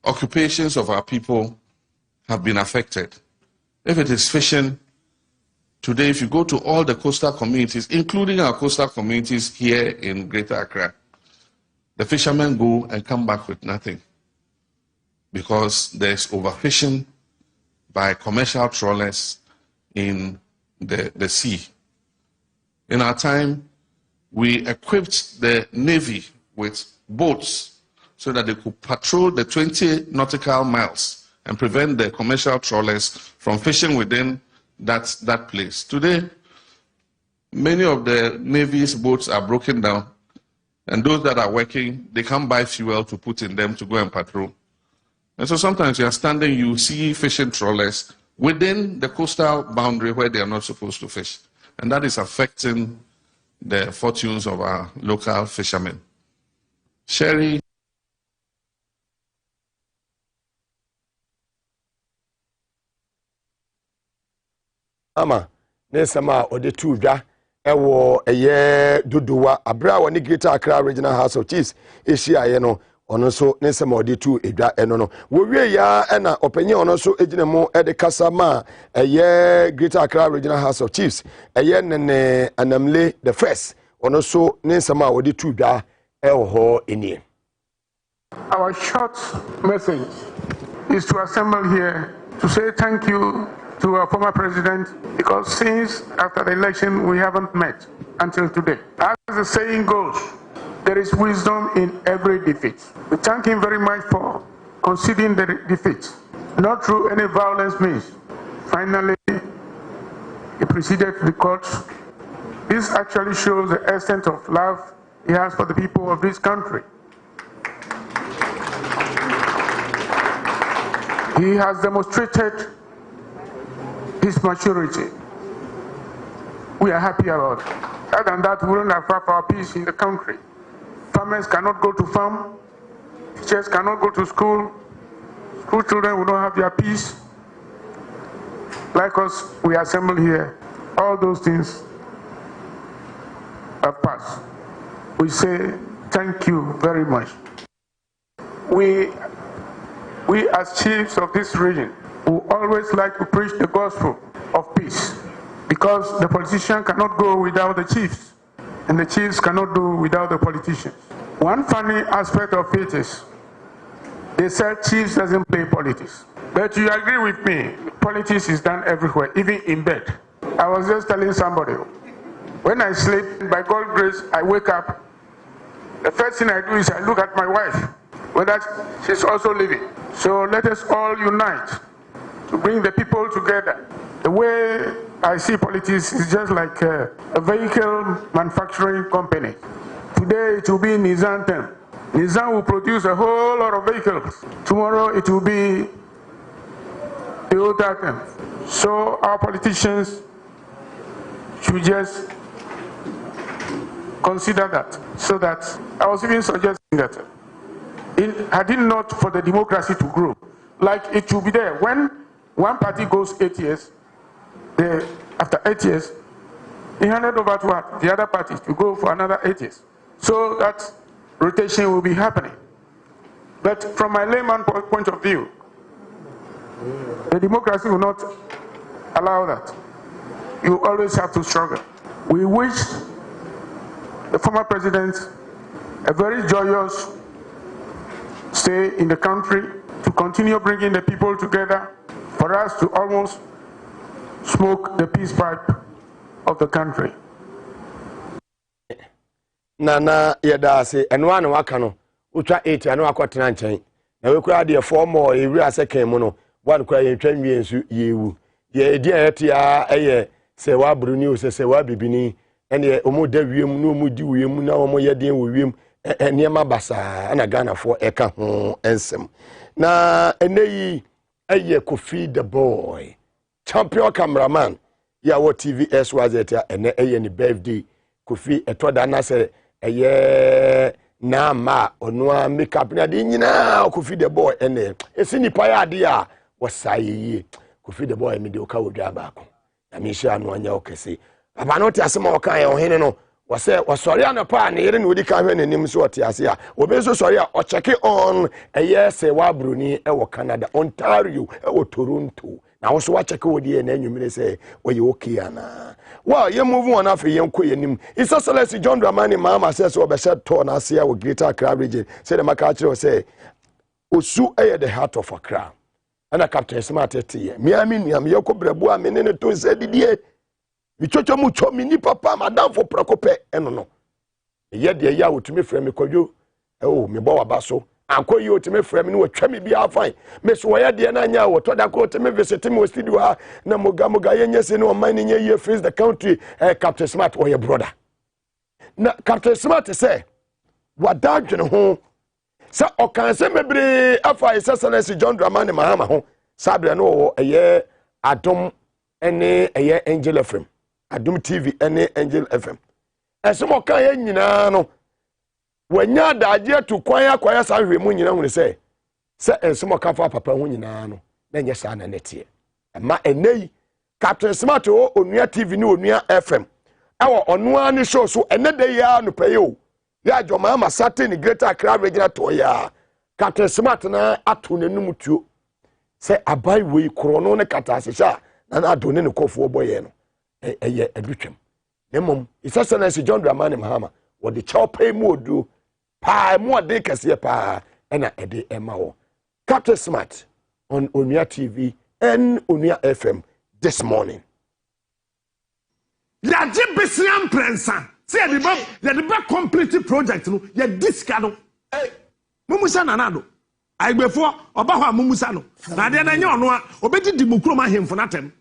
occupations of our people have been affected. If it is fishing, today if you go to all the coastal communities, including our coastal communities here in Greater Accra, the fishermen go and come back with nothing because there's overfishing by commercial trawlers in the sea. In our time, we equipped the Navy with boats so that they could patrol the 20 nautical miles and prevent the commercial trawlers from fishing within that place. Today, many of the Navy's boats are broken down, and those that are working, they can't buy fuel to put in them to go and patrol. And so sometimes you are standing, you see fishing trawlers within the coastal boundary where they are not supposed to fish. And that is affecting the fortunes of our local fishermen. Sherry. Ama, nesama Audit dwa ewo eye dodowa abra woni Greater Accra Regional House of Chiefs ehia ye no ono so nesama Audit edwa eno no wo wie ya na opanyin ono so ejine mu ede kasa ma eye Greater Accra Regional House of Chiefs eye nene anamle the first ono so nesama Audit dwa ewo ho enie. Our short message is to assemble here to say thank you to our former president, because since after the election we haven't met until today. As the saying goes, there is wisdom in every defeat. We thank him very much for conceding the defeat, not through any violence means. Finally, he proceeded to the courts. This actually shows the extent of love he has for the people of this country. He has demonstrated his maturity. We are happy about it. Other than that, we wouldn't have our peace in the country. Farmers cannot go to farm, teachers cannot go to school, school children will not have their peace. Like us, we assemble here. All those things have passed. We say thank you very much. We as chiefs of this region, who always like to preach the gospel of peace, because the politician cannot go without the chiefs, and the chiefs cannot do without the politicians. One funny aspect of it is, they said chiefs doesn't play politics. But you agree with me, politics is done everywhere, even in bed. I was just telling somebody, when I sleep, by God's grace, I wake up, the first thing I do is I look at my wife, whether she's also living. So let us all unite to bring the people together. The way I see politics is just like a vehicle manufacturing company. Today it will be Nissan 10. Nissan will produce a whole lot of vehicles. Tomorrow it will be Toyota 10. So our politicians should just consider that. So that I was even suggesting that had it not for the democracy to grow, like it should be there. When one party goes 8 years, after 8 years, he handed over to what? The other party to go for another 8 years. So that rotation will be happening. But from my layman point of view, the democracy will not allow that. You always have to struggle. We wish the former president a very joyous stay in the country, to continue bringing the people together, for us to almost smoke the peace pipe of the country. Nana yeda se enwa na waka no utwa 8 anu akotena nchen na we kura de 4 more ewi aseken mu no wan kura ye twanwie nsu yewu ye edi ayete ya eye se wa bruni o se wa bibini ene omo da wiem no omo di wiem na omo yeden wo wiem eniema basa na Ghana for eka ho ensem na eneyi eye Kofi the boy champion cameraman ya wo Tvxyz ene eye ni birthday Kofi etoda na se eye na ma onua makeup na de nyina Kofi the boy ene esi nipa ya ade a wasaye Kofi the boy me de oka wodwa ba ko na me hia no anya okese aba no ti asema oka ya ohene no wase wasori anapa na yere ne odi ka hwe nanim so otiase a obeso sori a o check on se wa bruni e wo Canada Ontario e wo Toronto na wo so wa check wodi na anwumire se oye okay ana well ye move on afi ye nko yenim Isa Celeste John Dramani Mahama says so be set to na ase wo Greater Accra region say the maka kire say osu eye the heart of Accra ana Captain Smart tie miami niam ye ko brebu a menene to se didie mi chocho mu cho mi ni papa madam for prekope eno no ye de ya wotumi frɛ me kwadwo me bo waba so anko yi wotumi frɛ me no watwa me bia afan me so ye de na nya woto da ko temi visit me studio ha na moga ye nyese ne o man nye ye face the country Captain Smart or your brother na Captain Smart say wadadwene ho sa okan se mebre afa Isa Celeste John Dramani Mahama ho sabre no eye adom ene eye Angel FM Adum TV ene Angel FM esomo kan ye nyina no wanya daje to kwan akwaya sa hwe mu nyina hunu se esomo kan fa papa hu nyina no na nye sa na netie ma enei Captain Smart o onua TV ni onua FM ewo onu ani show so ene de ya no pay o ya joma ma Saturday Greater Accra regional to ya Captain Smart na ato nanum tuo se abai we krono ne katasesha na adone ne kofo boye no eye adutwem nemom Isa Celeste John Dramani Mahama wo de chope mu odu pa mu ade kese pa na ede ema wo Captain Smart on Onua TV and Onua FM this morning ya jibesiam prensa say the ba complete project no ya diska no mumusa nanado aigbefo oba ho mumusa no na de na nye ono a obedi dimukuro ma hemfo natem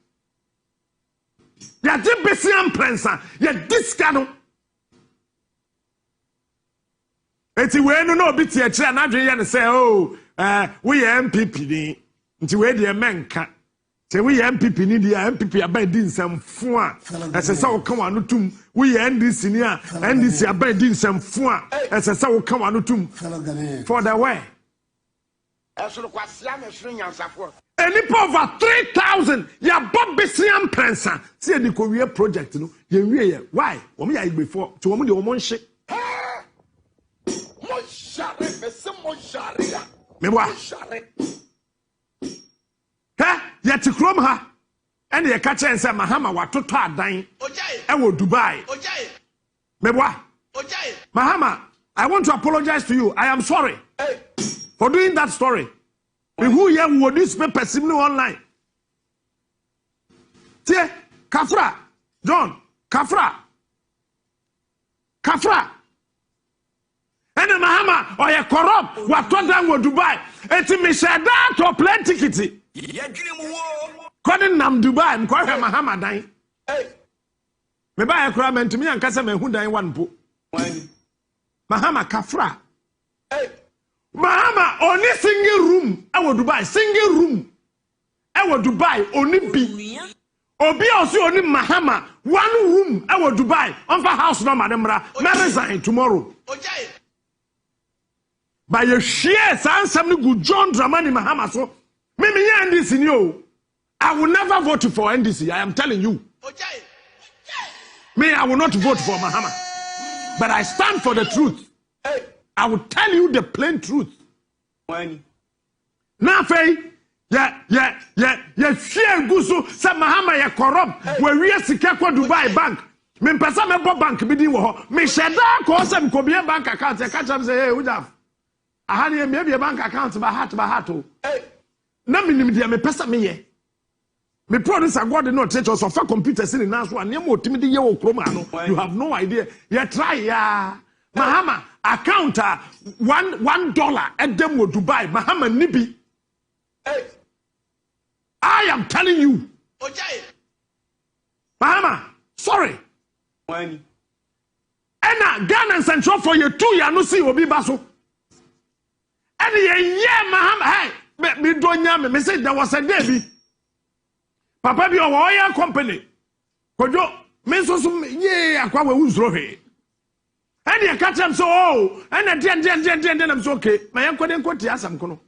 ya jibesiam prensa ya diska no eti we no obi tie kire na dwe ye ne say we ye MPP ni nti we de menka te we ye MPP ni dia MPP aba di nsamfo a esesa wo kan wano tum we ye NDC ni a NDC aba di nsamfo a esesa wo kan wano tum for the way esoro kwasia me suru nyansafo any over 3,000 ya bobesiam prensa see the Korea project no ye wie ye why wo me ya igbefo to wo me de wo mo nhye mo share me se mo share me wa share ya tikrom ha ene ye ka chen se Mahama watoto adan e wo Dubai mebwa Mahama, I want to apologize to you. I am sorry for doing that story. Who here would this paper simply online? Tie Kafra John Kafra ene Mahama or ye corrupt watoto dan wo Dubai eti me share that to plane ticket. Kodin nam Dubai mkwa Mahama dan me ba ekura mentimi ankasa mehu dan wanpo Mahama Kafra Mahama oni single room ewo Dubai single room ewo Dubai oni bi obi osi oni Mahama one room ewo Dubai on house no madamra me resign tomorrow by your share sansam ni good John Dramani Mahama so me NDC ni o I will never vote for NDC. I am telling you. Me, I will not vote for Mahama. But I stand for the truth. I will tell you the plain truth. Now, share gusu sa Mahama ya corrupt. We sikakwa Dubai bank. Me pesa me bo bank bi di wo ho. Me sheda ko se me kobi bank account. E catch am say hey, Ujaf. Ahani me be bank account ba heart o. Na minim dia me pesa me ye. Me produce God no church or for computers in now so and mo timi de ye wo kroma no you have no idea you try ya Mahama account $1 edem wo Dubai Mahama nibi I am telling you Mahama sorry when ena Ghana Central for you 2 ya no see obi baso ena ye Mahama hey me do nya me say there was a day bi Papa bi owo ya company. Kojo me so ye akwa we uzro he. Ene e catch am so ene den am so okay. Ma yan kode nkoti asam kono.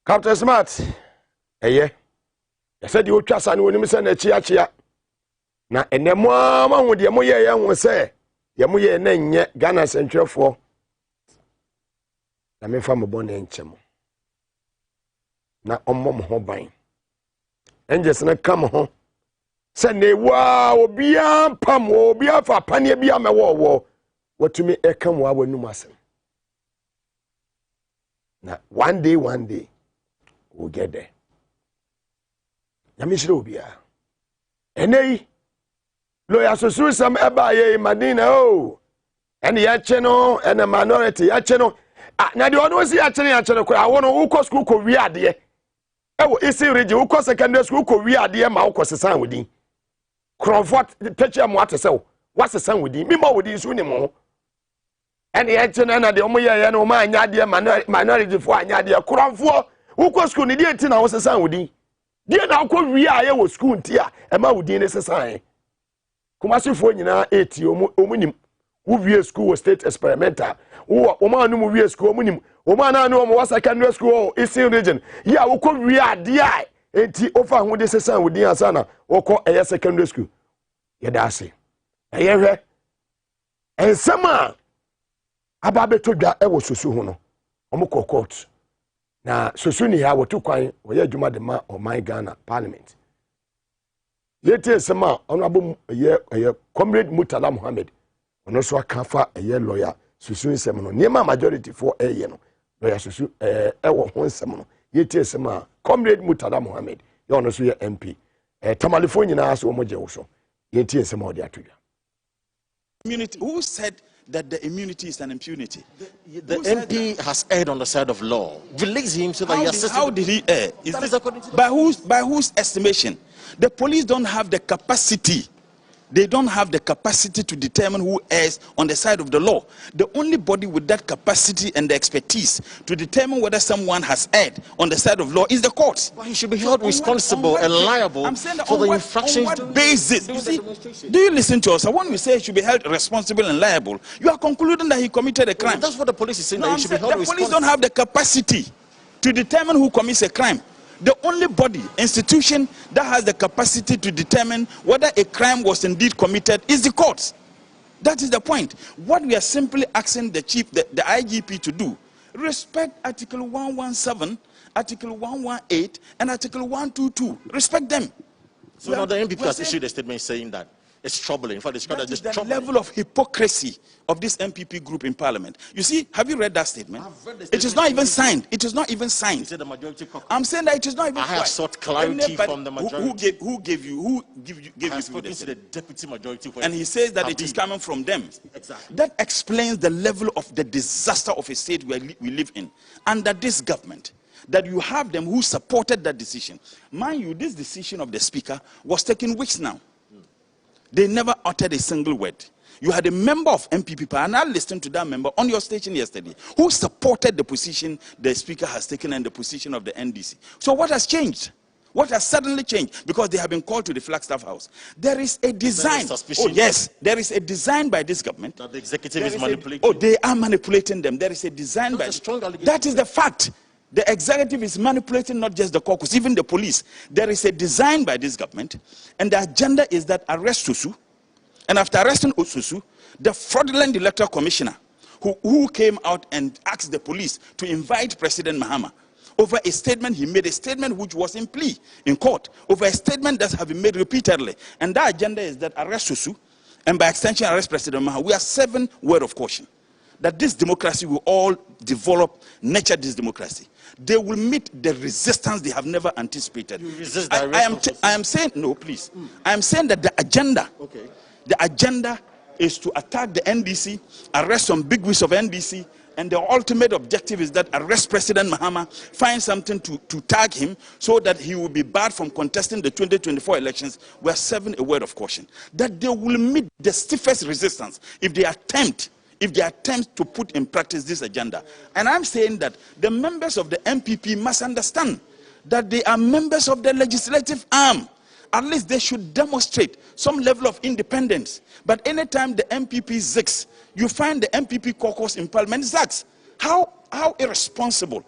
Captain Smart. Eye. said you trust and when you send a chia. Na enemo ama wo de mo ye ye ho se ye mo ye na nye Ghana sentwefo na me fa mo bon enchemo na ommo mo ho ban enjes na kam ho se na wa obia pam obia fa pane bia me wo watumi ekam wa wanum asem na one day we'll get there ya me shiro obia enei lawyer so some eba ye madina o and ya cheno and a minority ya cheno na de ono si ya cheno ko awono uko school ko wi ade e wo isi regi uko secondary school ko wi ade ma uko sesan wodi comfort teacher mo atese wo wasesan wodi mi ma wodi so ni mo and ya cheno na de omo ye no ma anya ade minority fo anya ade kromfo uko school ni de ti na wo sesan wodi de na uko wi aye wo school ntia e ma wodi ne sesan Kumasi fo nyina 8 omunim wo wie school state experimental wo ma no wie school omunim wo ma na no mo secondary school Eastern region ya wo ko wie ade ai enti ofa ho de sesan wo din asana wo ko eye secondary school ye da ase eye hwe ensema aba beto dwa e wo sosu ho no omo ko court na sosu ni ya wo to kwan wo ye adwuma de ma o my Ghana parliament Yete sema honorable ye comrade Murtala Mohammed ono so akafa ye lawyer susu nsem no niema majority for ye no lawyer susu wo ho nsem no yete sema comrade Murtala Mohammed ye ono so ye MP tamalifo nyina so mo je wo so yete sema odi atodwa immunity. Who said that the immunity is an impunity? The MP has erred on the side of law. Release him so that he assists. How did he err? By whose estimation? The police don't have the capacity. They don't have the capacity to determine who errs on the side of the law. The only body with that capacity and the expertise to determine whether someone has erred on the side of law is the courts. Well, he should be held responsible and liable for the infractions. On what basis? You see, do you listen to us? When we say he should be held responsible and liable, you are concluding that he committed a crime. Well, that's what the police is saying. No, that he should be held the police don't have the capacity to determine who commits a crime. The only body, institution that has the capacity to determine whether a crime was indeed committed is the courts. That is the point. What we are simply asking the chief, the IGP to do, respect Article 117, Article 118, and Article 122. Respect them. So now the MPP has issued a statement saying that it's troubling. In fact, it's that is the level of hypocrisy of this MPP group in Parliament. You see, have you read that statement? I've read the statement. It is not even signed. It is not even signed. You said the majority caucus. I'm saying that it is not even signed. I have sought clarity from the majority. Who gave you the deputy majority? And he says that it is coming from them. Exactly. That explains the level of the disaster of a state we live in. Under this government, that you have them who supported that decision. Mind you, this decision of the speaker was taken weeks now. They never uttered a single word. You had a member of MPP, and I listened to that member on your station yesterday, who supported the position the speaker has taken and the position of the NDC. So what has changed? What has suddenly changed? Because they have been called to the Flagstaff House. There is a design. Oh yes, there is a design by this government. That the executive is manipulating. Oh, they are manipulating them. There is a design by. That is the fact. The executive is manipulating not just the caucus, even the police. There is a design by this government, and the agenda is that arrest Susu, and after arresting Susu, the fraudulent electoral commissioner, who came out and asked the police to invite President Mahama over a statement he made, a statement which was in plea in court, over a statement that has been made repeatedly. And that agenda is that arrest Susu, and by extension arrest President Mahama. We are 7 words of caution that this democracy will all develop, nurture this democracy. They will meet the resistance they have never anticipated. You resist I am saying, no, please. I am saying that the agenda is to attack the NDC, arrest some big wigs of NDC, and the ultimate objective is that arrest President Mahama, find something to tag him so that he will be barred from contesting the 2024 elections. We are 7 a word of caution. That they will meet the stiffest resistance if they attempt to put in practice this agenda. And I'm saying that the members of the MPP must understand that they are members of the legislative arm. At least they should demonstrate some level of independence. But anytime the MPP zigs, you find the MPP caucus in Parliament zags. How irresponsible,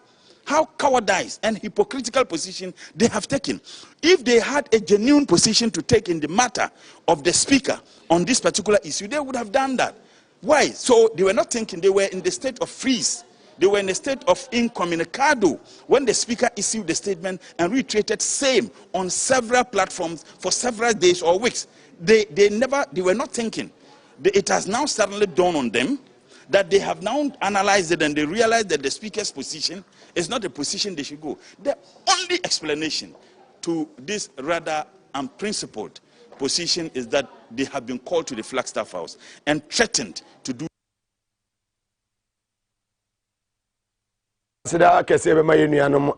how cowardice and hypocritical position they have taken. If they had a genuine position to take in the matter of the speaker on this particular issue, they would have done that. Why? So they were not thinking, they were in the state of freeze. They were in a state of incommunicado when the speaker issued the statement and reiterated same on several platforms for several days or weeks. They were not thinking. It has now suddenly dawned on them that they have now analyzed it and they realize that the speaker's position is not the position they should go. The only explanation to this rather unprincipled position is that they have been called to the Flagstaff House and threatened to do. Sida kese be maye nuanom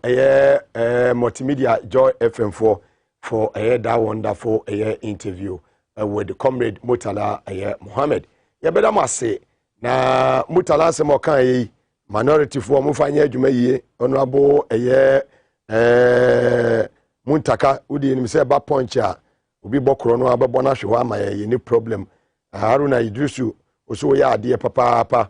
multimedia Joy FM4 for that wonderful interview with the comrade Mutala Mohammed. Ya beda mo ase na Mutala se mo kan yi minority for mo fanya adwuma yie honorable Muntaka udi ni se ba punch a obi bokoro no abebo na hwe ama ye ni problem Haruna Idrisu oso ya ade papa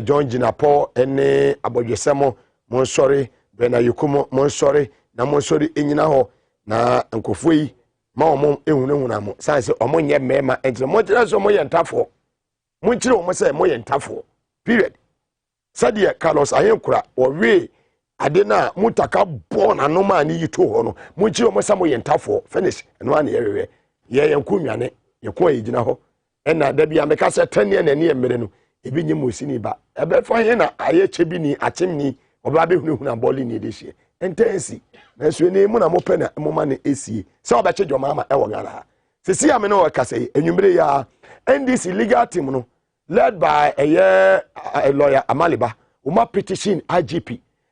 John Jinapo ene abodwesemo Monsori bena yukumo monsori na monsori enyina ho na nkofo yi ma omo ehunahuna mo sanse omo nye mema entre mo tira so mo yentafo mo tira omo se mo yentafo period sadie Carlos ayenkura owe ade na Mutaka born anoma ni yito ho no mo tira omo se mo yentafo finish eno an yewewe ye yenkunwane yekon yigina ho ena da bia meka se tane na ne emere no ebi nye mosini ba ebe fa he na aye chebini achimni oba be hunahuna boli ni edehie intensi na so ni mu na mo pe na mo ma ne esie se oba che joma ama e wo gara sisi ame no wakase enwumre ya NDC legal team no led by a lawyer Amaliba uma petition IGP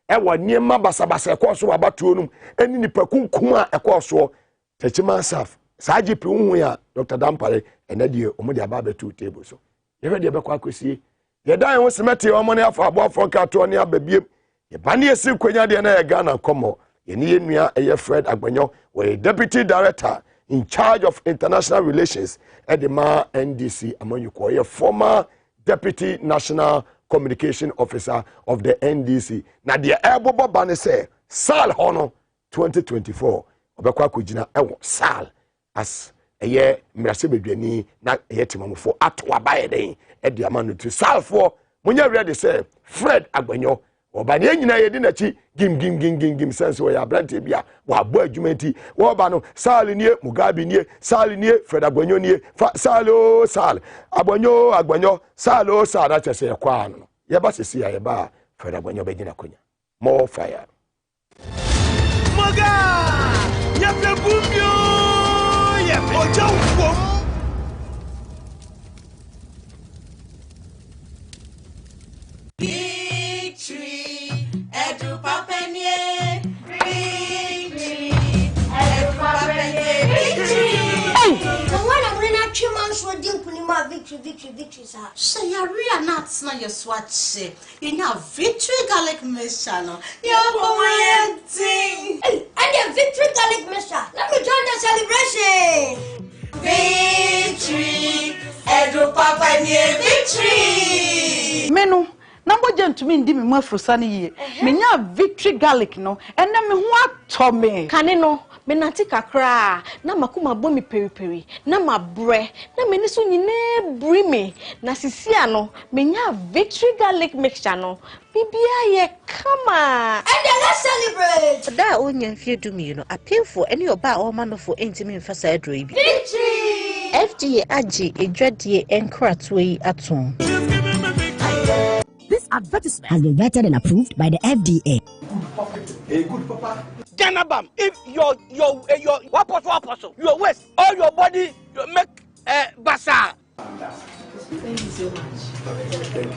e wo niema basabasa e ko so abatuo num eni nipa kunkum a e ko so techima saf sa IGP hu ya Dr. Dampare enadie omode aba betu table so ye de be kwa akosie ye dan ho semete omo ne afa abo afronka to ne ababiem ye bani esi kwanya de na ye Ghana komo ye ni enua Fred Agbanyo we deputy director in charge of international relations at the NDC Amanyuko, ye former deputy national communication officer of the NDC. Na the ebobo bane say Sal hono 2024 obekwa kujina ewo Sal as eye mrase bedwani na eye timamfo atwa baye den e de amanu to Sal for munya ready say Fred Agbanyo oba ne nyina ye di na chi gim sense we ya brante bia wa bo adwumenti wo ba no Sal nie Mugabe nie Sal nie Fred Agbanyo nie Sal Sal Agbanyo Sal Sal na chese ye kwa no ye ba sisi ya ye ba Fred Agbanyo be gina konya more fire Moga ya febumyo ya oja ukom Victory, sir. So you're real nuts, not your swatch. You know, victory garlic mixture, no? You're going thing. And the victory garlic mixture. Let me join the celebration. Victory, Edu Papa, victory. Menu. Number gentlemen, dimmy more for sunny ye. Menya victory garlic, no, and then me what Tommy. Canino. Menati kakra na makuma bomi peri na mabre na meniso nyine brime na sisia no menya victory garlic mixture no bibia ye kama and then let's celebrate da onya fie do me you know appeal for any oba or man for intimi mfasa edro ibi victory FDA agi edwadie enkrato yi atom. This advertisement has been vetted and approved by the FDA. Good papa. Janabam, if your what apostle, your waist, all your body, you make bazaar. Thank you so much. Thank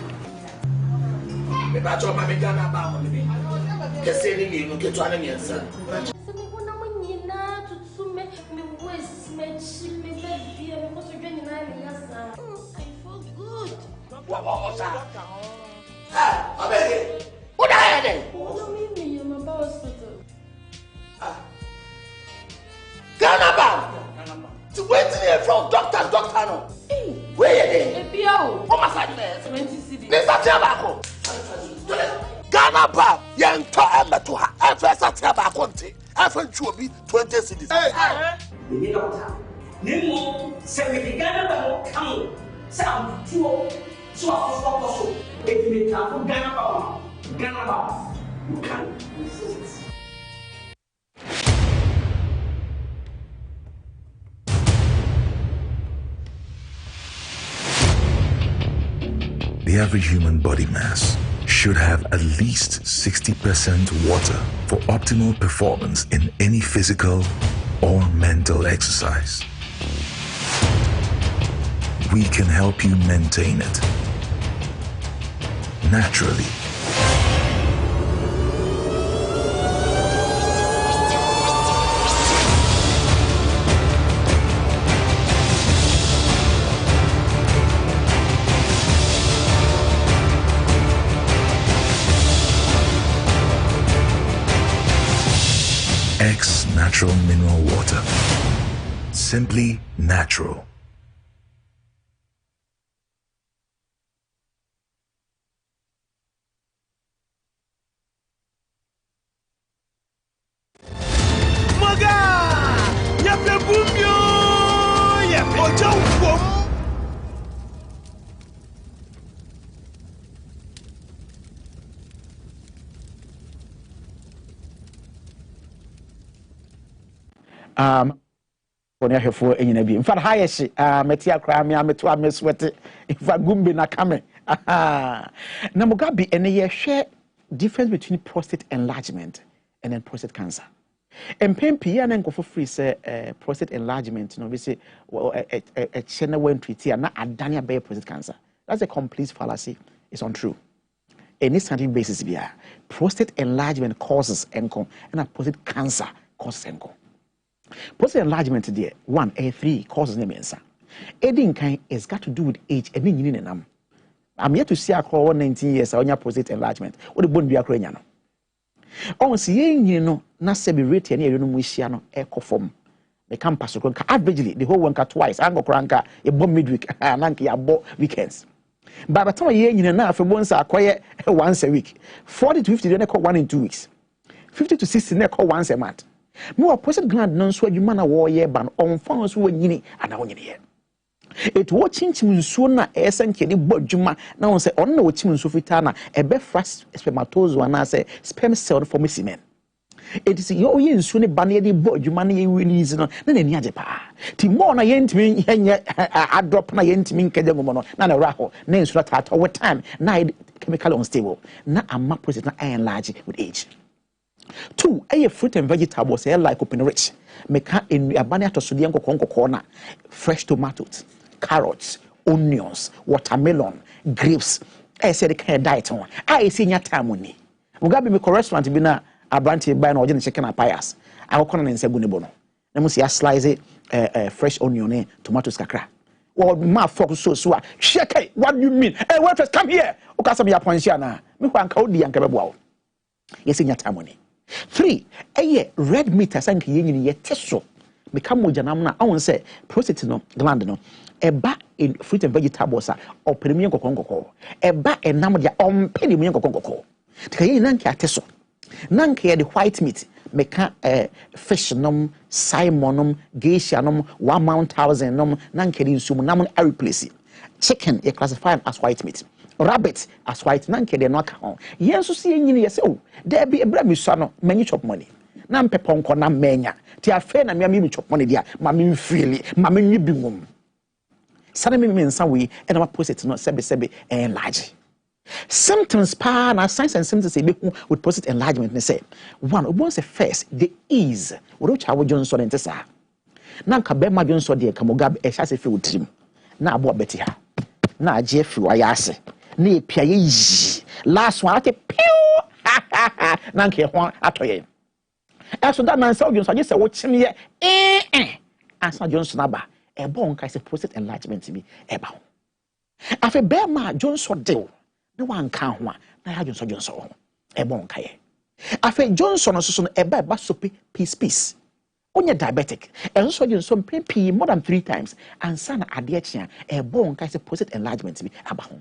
What are you Ganabam! To wait here from doctor no. Where you there? Oh my God! This is Ganabam! Yanto Amato Why don't you be 20 cedis? You need doctor. Nemo, say we Ghana will come. Some two, so also. If you can Ghana, you can resist. The average human body mass should have at least 60% water for optimal performance in any physical or mental exercise. We can help you maintain it naturally. X Natural Mineral Water. Simply natural. Konya hefo enyina bi. In fact, hayeshi meti akra me ameto ameswete. In fact, Gumbe na kame. Na Mugabe ene ye hwe difference between prostate enlargement and then prostate cancer. Empempi ya na nkofo free say prostate enlargement no we say a channel when treat na adania be prostate cancer. That's a complete fallacy. It's untrue. Any scientific basis bia prostate enlargement causes enko and a prostate cancer causes enko. Prostate enlargement there, 3 causes nemensa. Adding kind is got to do with age and then I'm yet to see a call 19 years on your prostate enlargement. What the bone be a craniano. On seeing you know, not sebi rate any muciano echo form. They come pass averagely the whole one cut twice. Ango cranka, a bomb midweek, and anki abo weekends. By the time you know, for once are quiet once a week. 40 to 50 then call 1 in 2 weeks. 50 to 60 then call once a month. More prostate gland non so you man a war year ban on phones who yini and on year. It watching Chimunso na esenke ni bodjuma na on say on no Chimunso fitana e be fast spermatozoa na say sperm cell formation men. It is your yin so ne bane di bodjuma na ye release no na nani age pa. Ti mo na yentimi yenye a drop na yentimi nkede ngomo no na na raho na insura tata over time na chemically unstable na ama prostate na enlarge with age. 2, fruit and vegetables like open rich. Meka in abania to sudianko corner, fresh tomatoes, carrots, onions, watermelon, grapes. I said the kind of diet on. I see your time money. Mugabe me restaurant be na abranti buy no organic chicken and pies. I will come and say gunibono. Let me see a slice fresh onion, tomatoes kakra. Well, my focus so shake. What do you mean? Hey, wait, come here. Okasa me aponsiana. Me kwa nka odi yanka bebo. Yes in your time money. 3, red meat asanke yenyi ye teso meka moja namna awon say prostate no gland no eba in fruit and vegetables or premium kokoko eba enam dia on premium kokoko tika yenyi nanke ateso nanke the white meat meka fish nom salmon geisha nom 1,000 nom nanke di nsum nam a replace chicken ye classified as white meat. Rabbit as white nanke de no aka ho yenso se yenyini ye se o there be ebra mi so no many chop money na mpepon ko na menya ti afa na me chop money dia ma me feel ma me nwi bi ngum sana me nsa we e na ma prostate no sebe enlarge symptoms pa na signs and symptoms e be with prostate enlargement ne say one obon say first the ease wo cha wo jonso nte sa na nka be ma jonso de ka Mugabe e sha se fe wotrim na abo beti ha na age fi wa ya ase na epia ye last one ake pew na nke ho atoye eso that man say Johnson say wo chim ye asa Johnson aba e bon ka say prostate enlargement bi e ba ho afi be ma Johnson deal na wan kan ho na ya Johnson ho e bon ka ye afi Johnson so no e ba sopi peace onye diabetic and so Johnson pay more than 3 times and sana ade chia e bon ka say prostate enlargement bi aba ho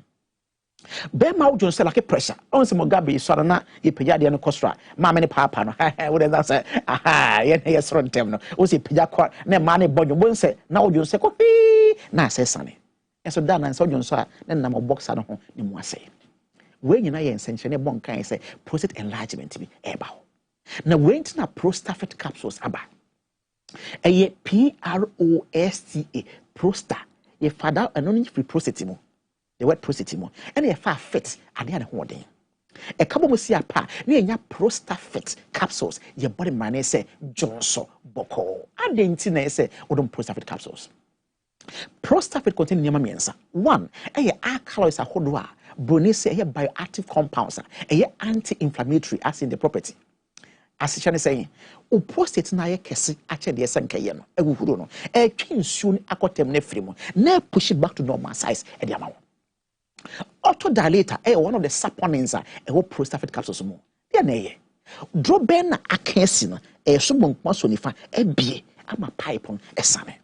Bema wo jonse like pressure. On se Mugabe so na ipagya de no kostra. Ma me ne papa no. Wo dey say aha ye na yes run tem no. O se pagya kwa na ma ne bodwo bo nse na wo jonse ko na asesane. Eso da na nse wo jonse a na na mo boxer no ho ne mu ase. We nyina ye nsenche ne bon kan say prostate enlargement bi eba ho. Na we ntina prostate capsules aba. Eye PROSTA prosta ye fada anoni free prostate mo. The word prostate mo. And ye fa fit ade ade ho den. E kabo mo si apa na enya prostate fit capsules ye body man say Johnson boko. Ade nti na say odom prostate capsules. Prostate contain nyama miensa. One, eye alkaloids ahodo a broni say eye bioactive compounds eye anti-inflammatory as in the property. As Chane saying, o prostate na ye kese ache de senkaye no ewuhuro no e twi nsuo ni akotem na free mo na push it back to normal size e de amawo. Autodilator one of the saponins a prostate capsules mo. Dia na ye. Droben na akensi no so bonkwa so nifa e bie ama pipe on esane.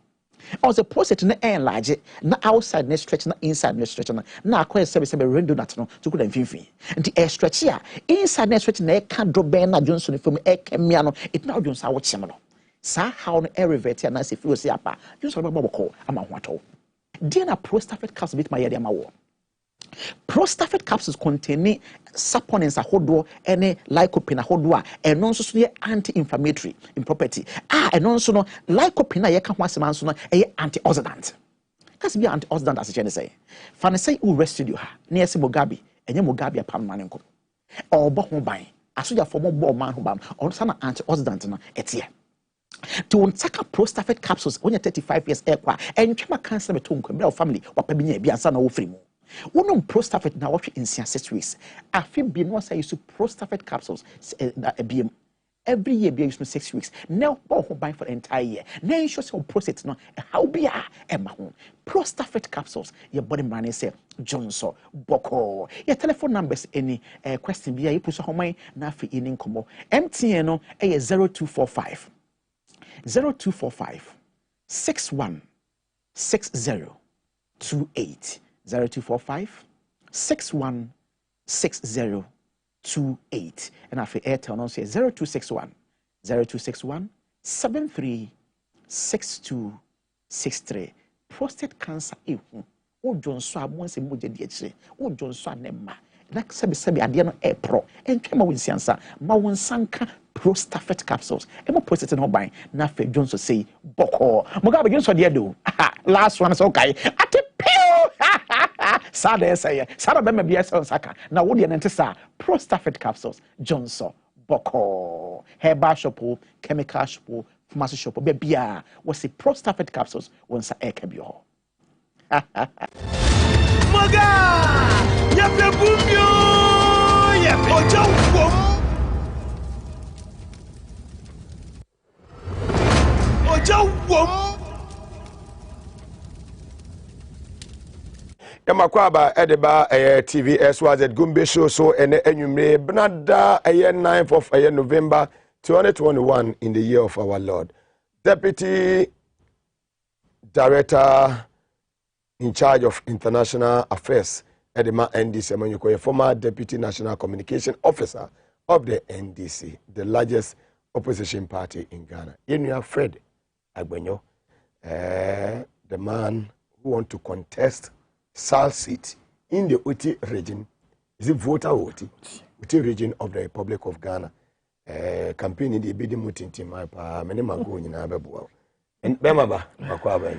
Also prostate na enlarge na outside na stretch na inside na stretch na akwa sebe rendo nat no to kuda mfimfin. Nti e stretch here inside na stretch na e ka droben na Johnson from e kemia no it na Johnson a wo chem no. Sa how no e revert na se feel say apa Johnson ba boko ama ho ato. Dia na prostate capsules bit my yede ama wo. Prostate capsules containing saponins ahodo ene lycopene ahodo a eno nso so ye anti-inflammatory in property eno nso no lycopene ye ka ho asema nso no ye antioxidant kasi bi antioxidant as che ne say fa ne say u residue ha na yesi Mugabe enye Mugabe apam mane nko obo ho ban asoja fo mo bo man ho ban on sa na antioxidant no etie to untaka prostate capsules when you're 35 years ekwa entwema cancer beto nko bra family wapa bi nya bi ansa na wo free mu. Unum prostate na watch in 6 weeks. Afi bi no say use prostate capsules every year be use 6 weeks. Now bo ho buy for the entire year. Now ensure say prostate no how be e ma ho. Prostate capsules your body man say Johnson boko. Your telephone numbers any question be you put so man na afi ini nkomo. MTN no 0245 61 6028 0245 616028 and after Airtel no say 0261 736263 prostate cancer o Johnson abonse moje di akire o Johnson anemma na sebe ade no pro entwema winsiansa ma wonsanka prostate capsules e mo prostate no ban na after Johnson say boko Mugabe Johnson de do last one so okay ate Sada say, Sada Bema BS Saka. Now, what do you say? Prostate capsules, Johnson, Boko, herbal shop, chemical shop, pharmacy shop, Bebia, was a prostate capsules once a ekebio. Maga! Yapebumbio! Ojo! Yamakwaba edeba Tvxyz Gumbe show so ene enwumre bnada 9th of November 2021 in the year of our Lord. Deputy Director in charge of international affairs edema NDC Amanyuko, former Deputy National Communication Officer of the NDC, the largest opposition party in Ghana. You are Fred Agbenyo, the man who want to contest South seat in the Uti region. Is it voter Uti region of the Republic of Ghana? Campaign in the Bidi Mutinti, my pa, many mango in Ababu. And Bemaba, Makwaba.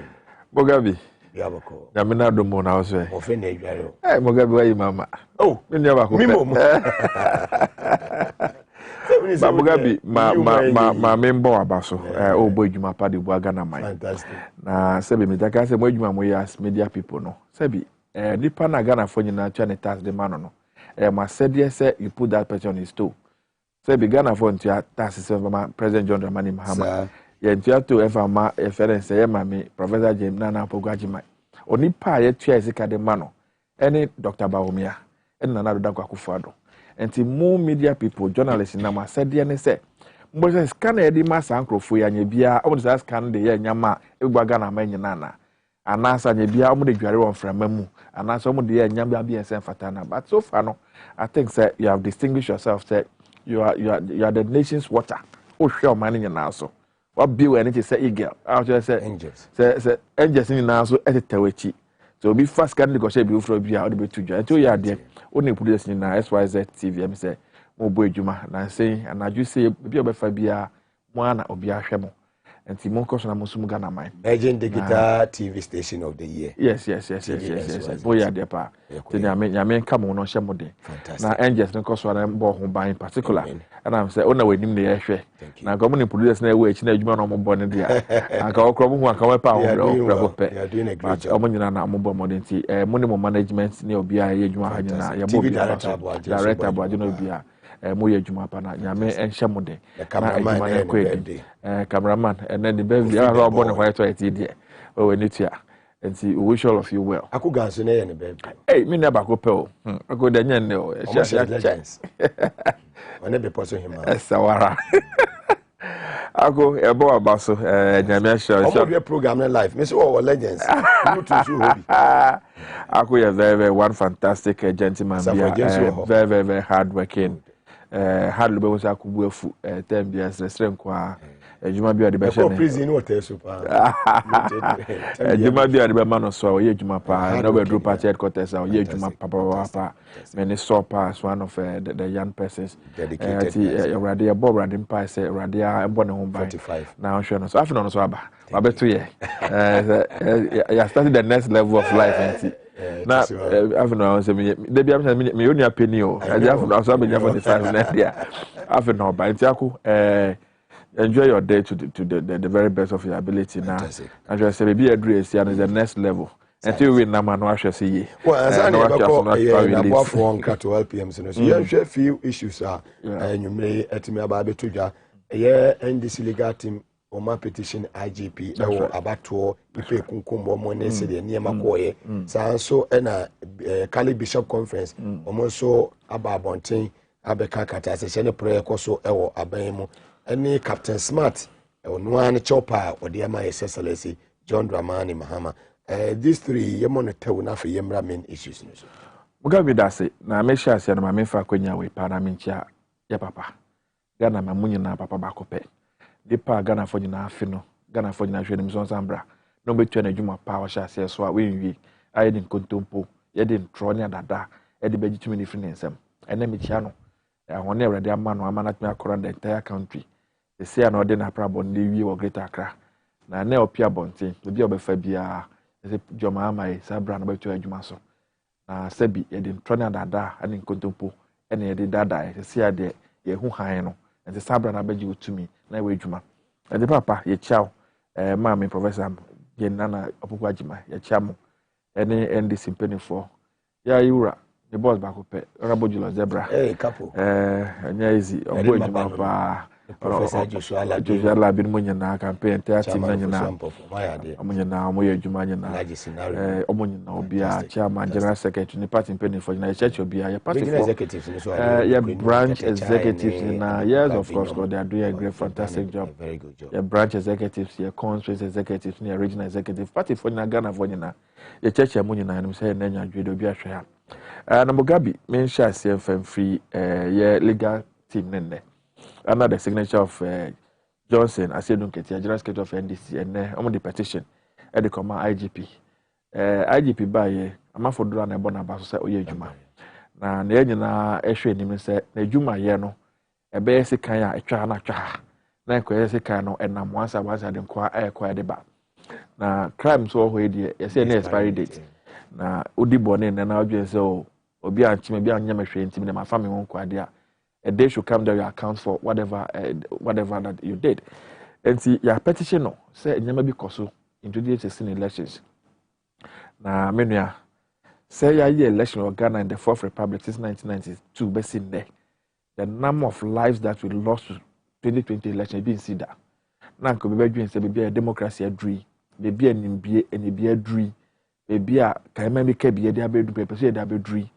Mugabe. Yabako. Namina do Mona was a offended. Hey, Mugabe, Mama. Oh, never Mugabe, my member Abaso, oh boy, you my party, Wagana, my fantastic. Na Sebi, Mitaka, say, we as media people, no. Sebi, Nipa na Ghana for you na chane tax the man, no. My said, yes, sir, you put that person on his toe. Sebi, Ghana for your taxes of President John Dramani Mahama. You to ever ma a friend say, Mammy, Professor James Nana Pogajima. Or Nipa, yet, Chesika de Mano, any Dr. Baumia, and another Dr. Kufado. And to more media people, journalists in Nama said, "Diane say, Moses can Eddie Massa Uncle for Yanibia, I want to ask can the Yama, Ugagana Manana. anasa nye bia omo de dware won frama mu anasa omo de nyam bia bia sen fatana but so far no I think say you have distinguished yourself say you are the nation's water o hwe o man nyina so what be when it say eagle I just say angels say angels nyina so etetawachi so be fast can go share be ufro bia o de betu dwa eto ya de o ne produce nyina XYZ TV am say mo bo adwuma na say anaju say bia obefa bia mo ana obi ahwe mo and Timon Kosona Musum Ghana mine. Emerging Digital TV Station of the Year. Yes. Boy, depa. Yamen come on Shamode. Now, Angels and Koswana Bo by in particular. And I'm saying, oh, no, we need the air. Now, government produce no way, Chinese man on born in the I go crop one come up. You're doing a great job. Omonina mobile modernity, money management near Bia, Yajuma, director, but you know, Bia. Moye juma pana nyame enhyemode cameraman and then the baby are born white to it there oh we need to and see we wish all of you well akuga so na ye ne baby hey me never go pel go the nyen ne o legends one be person him sawara ako ebo abaso nyame show so program na live me say oh legends you to show hobby ako you very one fantastic gentleman very hard working hard lube wose akubu afu tem bia sresren kwa ejuma bia de be hye ne prison water super ejuma bia de be ma no so ye ejuma pa na be drop at headquarters ye ejuma papa many sopa as one of the young persons dedicated already above radi mpa say already ebo ne ho ban na hwe no so afi no so aba beto ye ya started the next level of life and na afi no say me dey bia me only penny o afi no so be for the size na dia afi no ba ntiako enjoy your day to the very best of your ability now and just say be address and the next level until we na man no ahwe say ye well na about 12 PM so you share few issues you may etimi aba betudwa NDC legal team Oma petition IGP ewo abato ife kunkumbo mo ne se de niema koye sanso na Kali Bishop Conference omo so ababonten abeka kata se ne prayer koso ewo aban mu eni Captain Smart ewo no an chopper ode ma SSLC John Dramani Mahama these three yemo ne tewu na fe yemra main issues no so mugabe dase na me sha se na ma me fa kwanya we parliament ya papa Ghana mamunyi na papa bakope Depa Ghana for na afi no Ghana for na hwe nim so sambra no betu na adwuma pa wa sha se so a we nwi aye din kontompo ye din tro ne dada e de begitumi ni free nsem ene me chia no ahone awrade ama no ama na tumi akora the entire country the say na ode na prabon ne wi wo Greater Accra na na opia bonten obi obefa bia se joma amai sabra na betu adwuma so na sabi ye din tro ne dada ane kontompo ene ye de dada ye se ade ye hu han no ente sabra na beji utumi na we dwuma ede papa ye chiao maami professor ye nana opoku agima ye chiamo ene NDC penifo ya yura the boss back up Judicial zebra couple anya easy obo dwuma pa professor Judicial la bin munya na campaign team na nyina omunya na omoye dwuma nyina omunya na obia chairman general secretary ni party penifo na church obia ya party executives ya branch executives na yes of course they are doing a great fantastic job very good job ya branch executives ya constituency executives ni regional executive party for na Ghana for nyina ya church ya munya na nim say na nya dwedo obia hwe ha na Mugabe mention CFM free yeah legal team nene under the signature of Johnson Asedun Ketia general secretary of NDC and on the petition at the command IGP IGP by amafodura na ebona baso say oye adwuma na nyina ehwe nim say na adwuma ye no ebe ese kan a etwa na twa na ko ese kan no enam once de kwa kwa de ba na crime so ho edie ye say na expiry date na odi bone na odwen say obi anchime bi anya mehwe ntimi na mafa me won kwade a day should come there you account for whatever that you did and see your petition no say nyama bi koso into the 16 elections na menua say ya year election of Ghana in the Fourth Republic since 1992 be seen there the number of lives that we lost to 2020 election be see that na nko be badwin say be a democracy adri be a nimbie eni be adri be a kaima mi ka be de abedu pepe so de abedri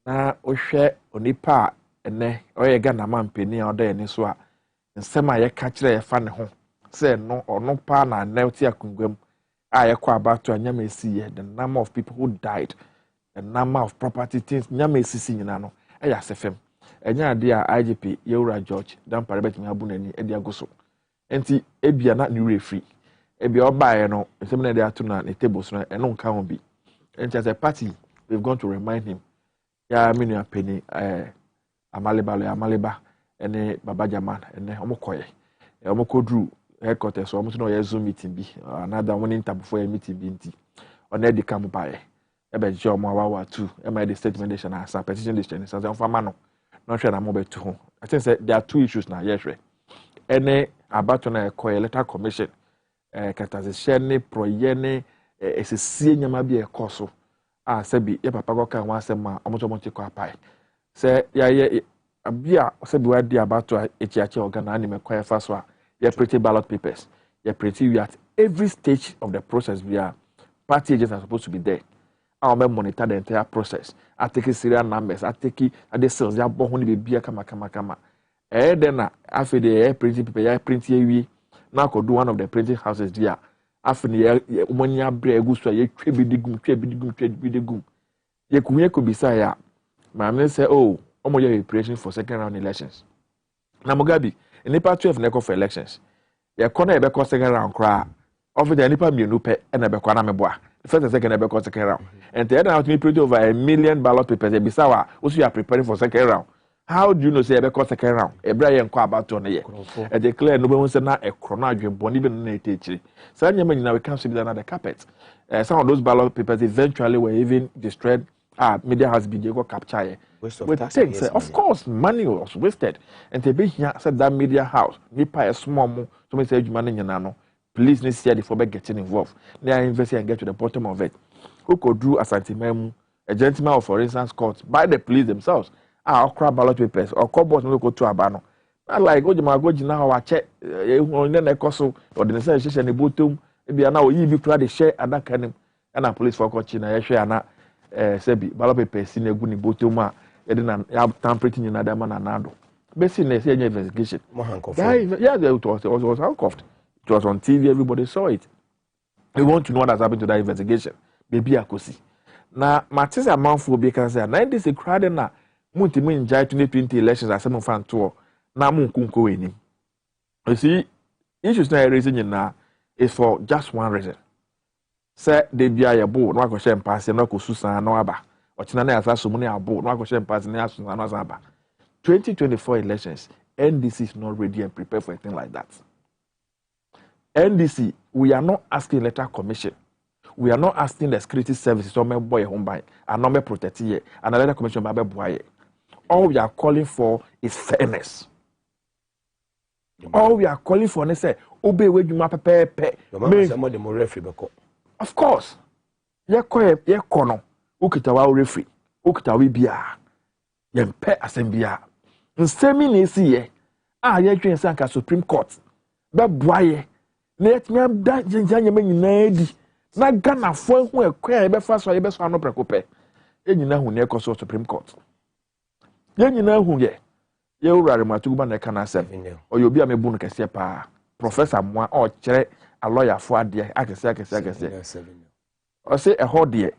na ohwe onipa ene oye Ghana man peni a oda eni so a nsema ye ka kire ye fa ne ho say no ono pa na na ti akungwam I acquire about to a nyame the number of people who died, the number of property things nyame si nyinano e ya sefem enya ade a IGP Yewura George dan parabet mi abunani e dia goso enti ebia na ni refree ebia obae no esem na dia to na ne tables no e no nka ho bi enti as a party we've gone to remind him ya menu apeni Amaliba ene Baba Jaman ene omokoye omokodru headquarters so almost no ya Zoom meeting bi another one interview before a meeting bi nti on e di come by ebe je omo awa 2 e my the statement nation as a petition nation so fama no no hwe na mo betu ho I think say there are two issues na yes hwe ene abato na ekoye electoral commission katazeshe ne proye ne esesie nyama bi ekoso a sebi ye papa go kan wan asema omoto ko apai se ya ye abia sebi wadi abato echiache organ ani mekoye faso a ye pretty ballot papers ye pretty we at every stage of the process via party agents are supposed to be there. I monitor the entire process. I take serial numbers. I take the sales. I buy honey baby kama. Then after the printing paper, I print here. Now could do one of the printing houses there. After the money I bring, go so ye trade gum. Ye could be say my man say, oh, omo preparation for second round elections. Na Mugabe, in the part 12 neck for elections. Ye corner be second round cry. Of the nipa mienu pe na be kwa na meboa. The first and second be second round. And the other out me print over 1 million ballot papers. E bisawa, also you are preparing for second round. How do you know say be second round? Ebra ye nkwa about to na ye. E declare no be won say na e krono adwembo ni be no na etechiri. Sa nyama nyina we can sweep under the carpet. Some of those ballot papers eventually were even destroyed. Media has been go capture. Things, of course, money was wasted. And the be here said that media house, nipa a small mo, so me say money nyana. Police need to before getting involved. They are investing and get to the bottom of it. Who could do a santimemu, a gentleman of for instance court by the police themselves? Or crab ballot papers or cobalt no go to abano. Not like go now I check on the coso or the necessary and the bottom. Maybe now you be proud to share and that kind of and a police for coaching a share na sebi ballot papers in a good bottom. Have tampering in another man and basically say investigation. Yeah, it was handcuffed. It was on TV, everybody saw it. We want to know what has happened to that investigation. Maybe I could see. Now, Matisse a month for because 90s a crowd na Muntimu in Jai 2020 elections as some fan tour. Now Munkunko in him. You see, issues now raising now is for just one reason. Say they be a board, no go share pass, no go Susan no aba. Or Chinana as so many aboard, no go share pass, no aba. 2024 elections, NDC is not ready and prepared for anything like that. NDC, we are not asking electoral commission. We are not asking the security services or my boy home by and not protect here and electoral commission by boy. All we are calling for is fairness. All we are calling for is say obey where you map pepe. Of course. Ye kono ukitawa referee ukitawi bia ye mpe asembia. Nsemi na esi ye ye twen sanka Supreme Court be boaye let me am da jinjanya me nyina di na Ghana fo hu ekwa e be fa so ye be so ano prekope e nyina hu na ekoso Supreme Court ye nyina hu ye urare matuguba na kana 7 oyo bi amebu no kese pa Professor Moa o kire a lawyer fo ade akese o say a hold there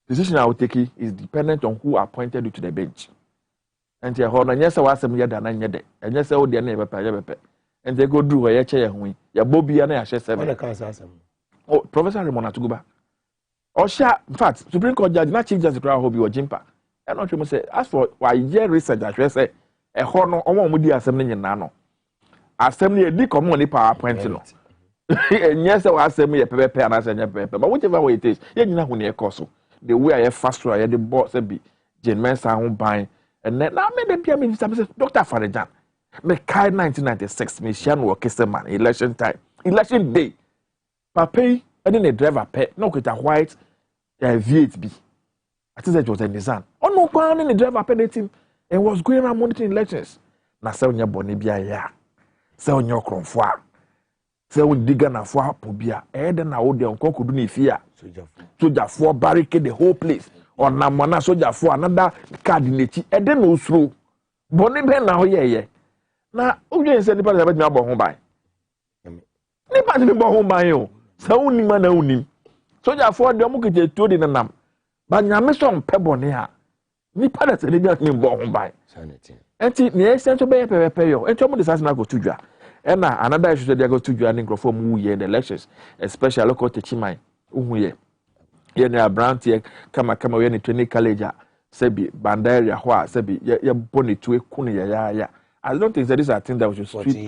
decision I will take is dependent on who appointed you to the bench and the hold na nyesa wasem ye da na nyede enyesa o de na ye bepe and they go do where you chair hui. Ya Bobby and I share 7. Oh, Professor Ramona Tuguba. Or share, in fact, Supreme Court judge, not Chief Justice Crown Hobby or Jimpa. And not you must say, as for why ye research, I say, a horn or one assembly in Nano. Assembly a dick or money power appointed. And yes, I was assembly a paper and I said, paper, but whichever way it is, you know when you're coso. The way I have fast I had the boss be Jane Mensa home buying, and then now made the PM Dr. Farajan. Me kai 1996 me share no man election time election day papai and the driver pay no kita white V8 B I think that was a Nissan oh no pan the driver pay the team and was going around monitoring elections na say onya boni bia ya say onya okromfo a say on diga na fo apo bia de na wo de onko kodu na ifia soja fo barricade the whole place on na mona soja fo another card nechi de no usro boni be na ho ye na oye say nipa dey bet me abo ho ban nipa dey bo ho ban o So only man only. So therefore the omo kete to de nam. Ba nyame so mpebone ha. Nipa da se ne gat me bo ho ban. Enti ne essential be pepe yo. Enti omo de sase na go to dwa. And another issue that they go to dwa ne grofo mu ye in the elections, especially local techiman. Uhu ye. Ye ne brand ye kama we ne training college a sebi banda area ho a sebi ye boni to ekunu ya. I don't think that these are things that we should speak. 14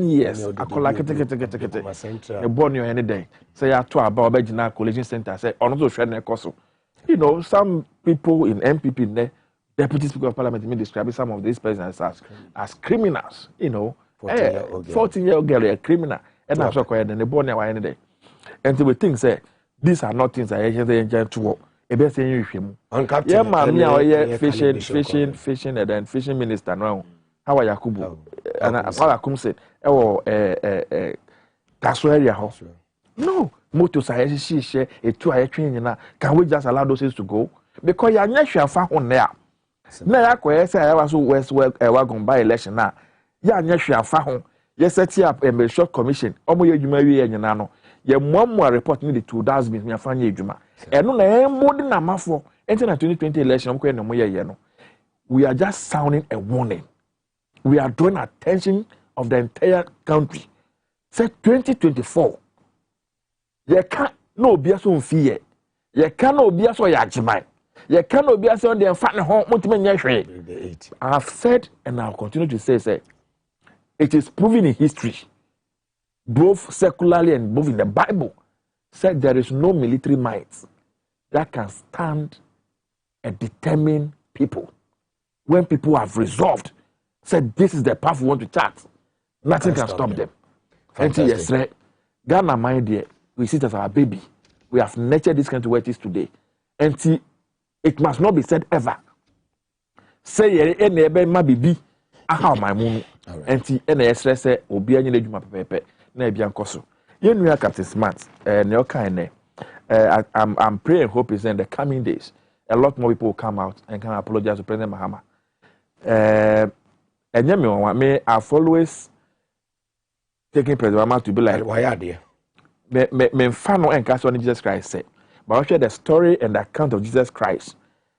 years. Akola kete. The born you any day. Say ya to about Obejina Collegiate Center. Say on also share na koso. You know, some people in MPP in there, Deputy Speaker of Parliament, me describing some of these persons as criminals. You know, 14-year-old girl a criminal. And I'm so quiet. And the born you any day. And we think say these are not things that I enjoy to work. Ebe say you him. Yeah, man, me our fishing and then fishing minister now. How are Yakubu? And Alakum said, "Oh, Kaso area ho." No, motor say she share a 2-hour training na. Can we just allow those things to go? Because ya nya fa on there. Na ya ko say I was west Gumbe election na. Ya nya fa ho. Yes, set up a short commission. Omo ye dwuma wi nyina no. Ye mo report ni the 2000 me afanye dwuma. Eno na emodi na mafo enter na 2020 election ko eno mo ye no. We are just sounding a warning. We are drawing attention of the entire country. Say 2024. Ye can no be so mfie. Ye can no be so ya agimai. Ye can no be so dey fa ne ho mutime nya hwe. I have said and I'll continue to say it is proven in history, both secularly and both in the Bible, said there is no military might that can stand and determine people. When people have resolved, said this is the path we want to chart, nothing can stop them. Until yesterday, Ghana, my dear, we see it as our baby. We have nurtured this country where it is today. Until it must not be said ever. Say any my baby, aha my moon. Until any stress obi anyi na dwuma pepepe na e bia nkoso. Ye nua Captain Smart, ne kind I'm praying and hoping in the coming days a lot more people will come out and can apologize to President Mahama. And I've always taken President Mahama to be like, why are they? Me fan no encourage what Jesus Christ said. But I share the story and the account of Jesus Christ.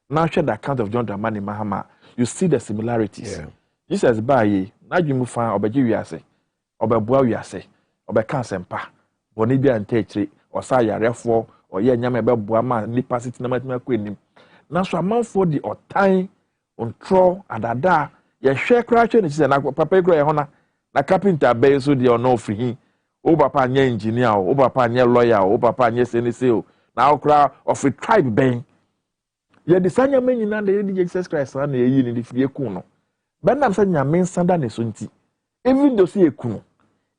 Now share the account of John Dramani Mahama. You see the similarities. Yeah. Jesus by na dwemu fan obeji wiase. Obeboa wiase. Obeka sempa. Boni bia ntechire. Osa yarefo. Oye nyame beboa ma nipa siti na matima kwenim. Na so amanfo di otan ontro adada ye hwe kra hwe ni se na papa kra ye ho na carpenter be so di ono free. O papa anya engineer o papa anya lawyer o papa anya senese o na okra of a tribe ben ye disanya manyina de Jesus Christ na ye ni di fie ku no benam sa nyame nsanda ne so nti even though say eku no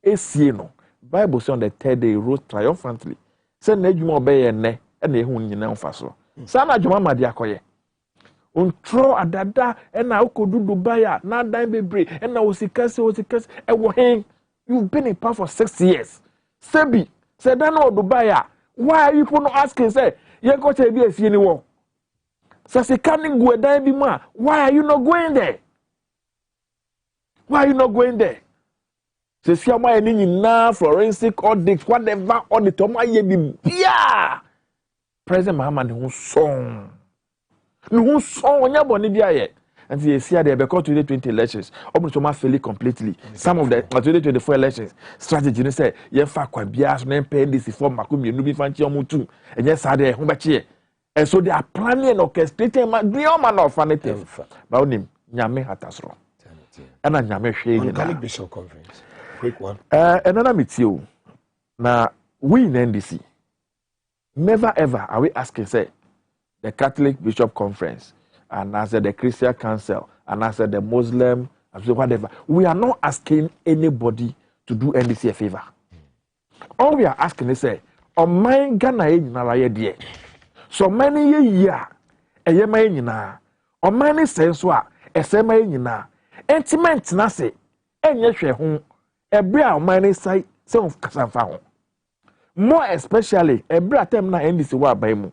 esie no Bible say on the third day he rose triumphantly say na adwuma obeye ne na ehu nyina mfaso sa na adwuma ma de akoye ontro adada na okodu Dubai na dan bebre na osikase ewo hen. You've been in power for 6 years. Sebi, say that no Dubai. Why are you people not asking? Say, you go to be a few anymore. Say, can't go there be more. Why are you not going there? Why are you not going there? Say, see, am I any forensic audit, whatever audit, yeah. President Mahama no song. No song, nya boni dia ye. And you see there because 2020 elections, almost fairly completely. Some of the 2024 elections strategy they say ye fa kwa bias na NDC for makumi no bi fanchi omutu. And yes ade ho bache. And so they are planning and orchestrating man of anything. But onim nyame hatasro. And nyame hwe ni na. Bishop conference. Quick one. Another meeting. Now we in NDC never ever are we asking say the Catholic Bishop Conference and I said the Christian Council, and I said the Muslim, whatever. We are not asking anybody to do NDC a favor. All we are asking is say, "O my Ghana na dear. So many year, a ye may na, o many sense wa, a semi na, intimate na say, and yes, home, a bra many side, some of Casanfa. More especially, a bra tem na NDC wa by mu.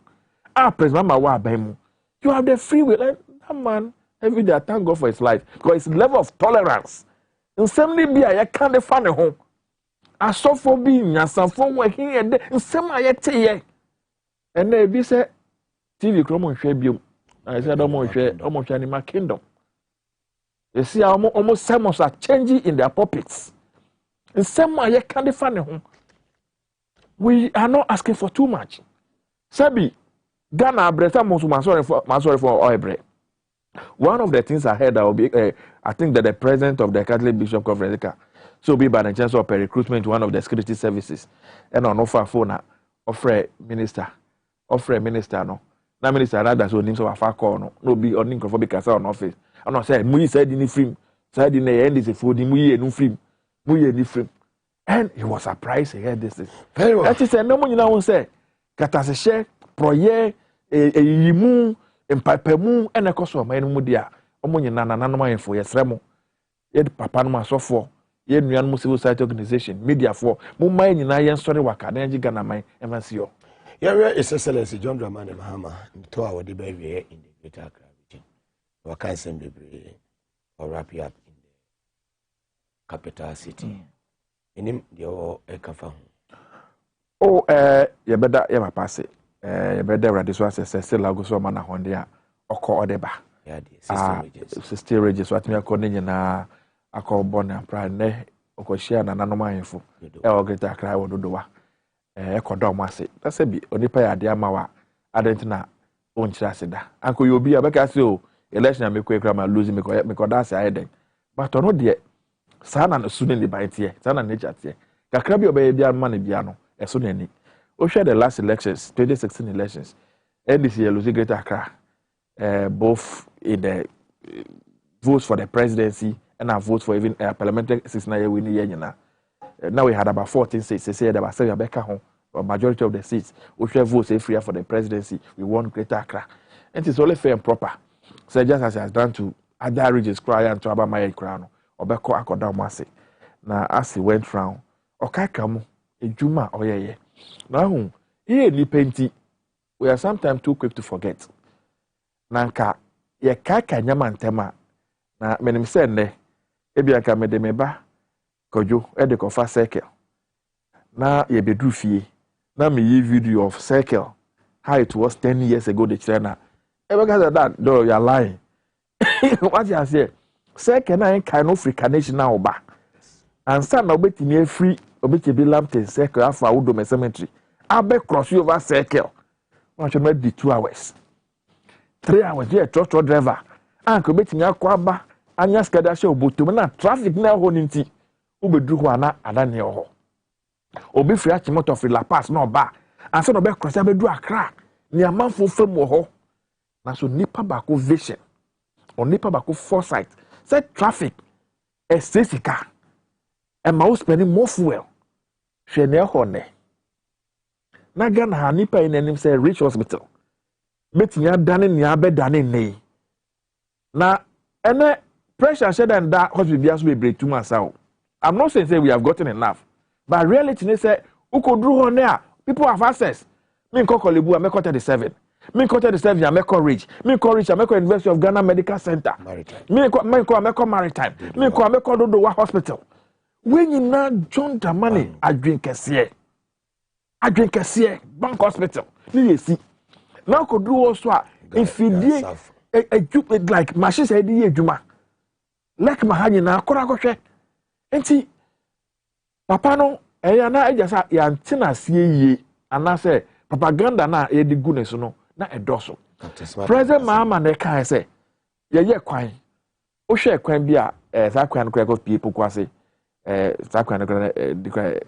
Ah, President Mama wa by mu. You have the free will. That man, every day I thank God for his life. Because his level of tolerance. In some be I can't define a home. asofo bi nyasanfo working e de nsem ayete ye and na bi say TV kromo hwe biom I said almost animal kingdom. You see almost sermons are changing in their pulpits. In some way can't find home. We are not asking for too much. Sabi Ghana breta sorry for oil bread. One of the things I heard that will be I think that the president of the Catholic Bishop Conference so be by the chance of a recruitment to one of the security services and on offer phone offer a minister no. Na minister rather so names of afa call no be on microphone because on office. I not say mu said in film said in the end is a food mu ye no film mu ye ni film and he was surprised he heard this thing. Very well. That is no money now say katase share proye yimu empapemu ene koso ma enu mu dia omo nyina na nanom ayefo yesremo ye papa no asofo ye nuan mu civil society organization media for mu man nyina ye nsori waka na giga na man emasio. Yeah, His Excellency John Dramani Mahama to our debate in the Greater Accra region. We can send the or wrap you up in the capital city. In him, the Ekafa. Oh, you better, you pass it. You better, this was a Lagos or Mana Hondia or call Odeba. Yeah, Sister Regis, what me according na I call Bonner Prime, or share an anoma info. Or Greater Accra or Dodoa. Ekodom that's be onipa ya de amawa adentina onchira seda anko you be abeka say o election me kwekra ma lose me koda say ayeden but ono de sana na sune ni bantie sana na nature kakra bi obeye bia ma na bia no eso na ni o hwe the last elections 2016 elections NDC lose Greater Accra both in the votes for the presidency and a vote for even parliamentary 69 year winning year. Now we had about 14 seats. They said about 7 Becca home, or majority of the seats. We should vote free for the presidency. We want Greater Accra. And it's only fair and proper. So just as he has done to other regions, cry and to Abamaya Crown, or Beko Akodamasi. Now, as he went round, Okakamu, a Juma, or yeah. Now, here ni painting, we are sometimes too quick to forget. Nanka, ye kaka nyamantema, na menimsende, ebianka medemeba. Kojo e de kofa circle na ye bedru fie na me yi video of circle how it was 10 years ago the China e be gather that do you are lying what you say circle na en kind of Africanation na oba and stand na obetini free obetibi lampton circle afa Udome cemetery abe cross you over circle one should make the 2 hours 3 hours there truck driver and obetini akwa anya schedule show botom na traffic na ho ninti ubedru ho ana adane ho obi free achimoto free La Paz na oba anse no be cross abedru Accra ni amanfo fam ho na so nipa bako vision or nipa bako foresight say traffic esesika e ma spending more fuel hwe ne ho ne na Ghana ha nipa inanim say rich hospital betinya dane ni abedane ne na ene pressure shed and that hospital biaso be break 2 months out. I'm not saying say we have gotten enough, but reality they say who could do on there. People have access. Me call Kolebu, I make 37. Me call 37, I make Rich. Me call Rich, I make University of Ghana Medical Center. Me call Maritime. Me call Dodowa Hospital. When you now join the money, I drink a CA. Bank Hospital. You see. Now could do also if you did a like machine said Juma. Like Mahani na Korakoshe. Enti papa no na ejasa ya ntina sie yie anase propaganda na ye di gunes no na edoso president mama na kan say ye kwan o hwe kwan bi a za kwan no kra people kwase za kwan no kra di kwa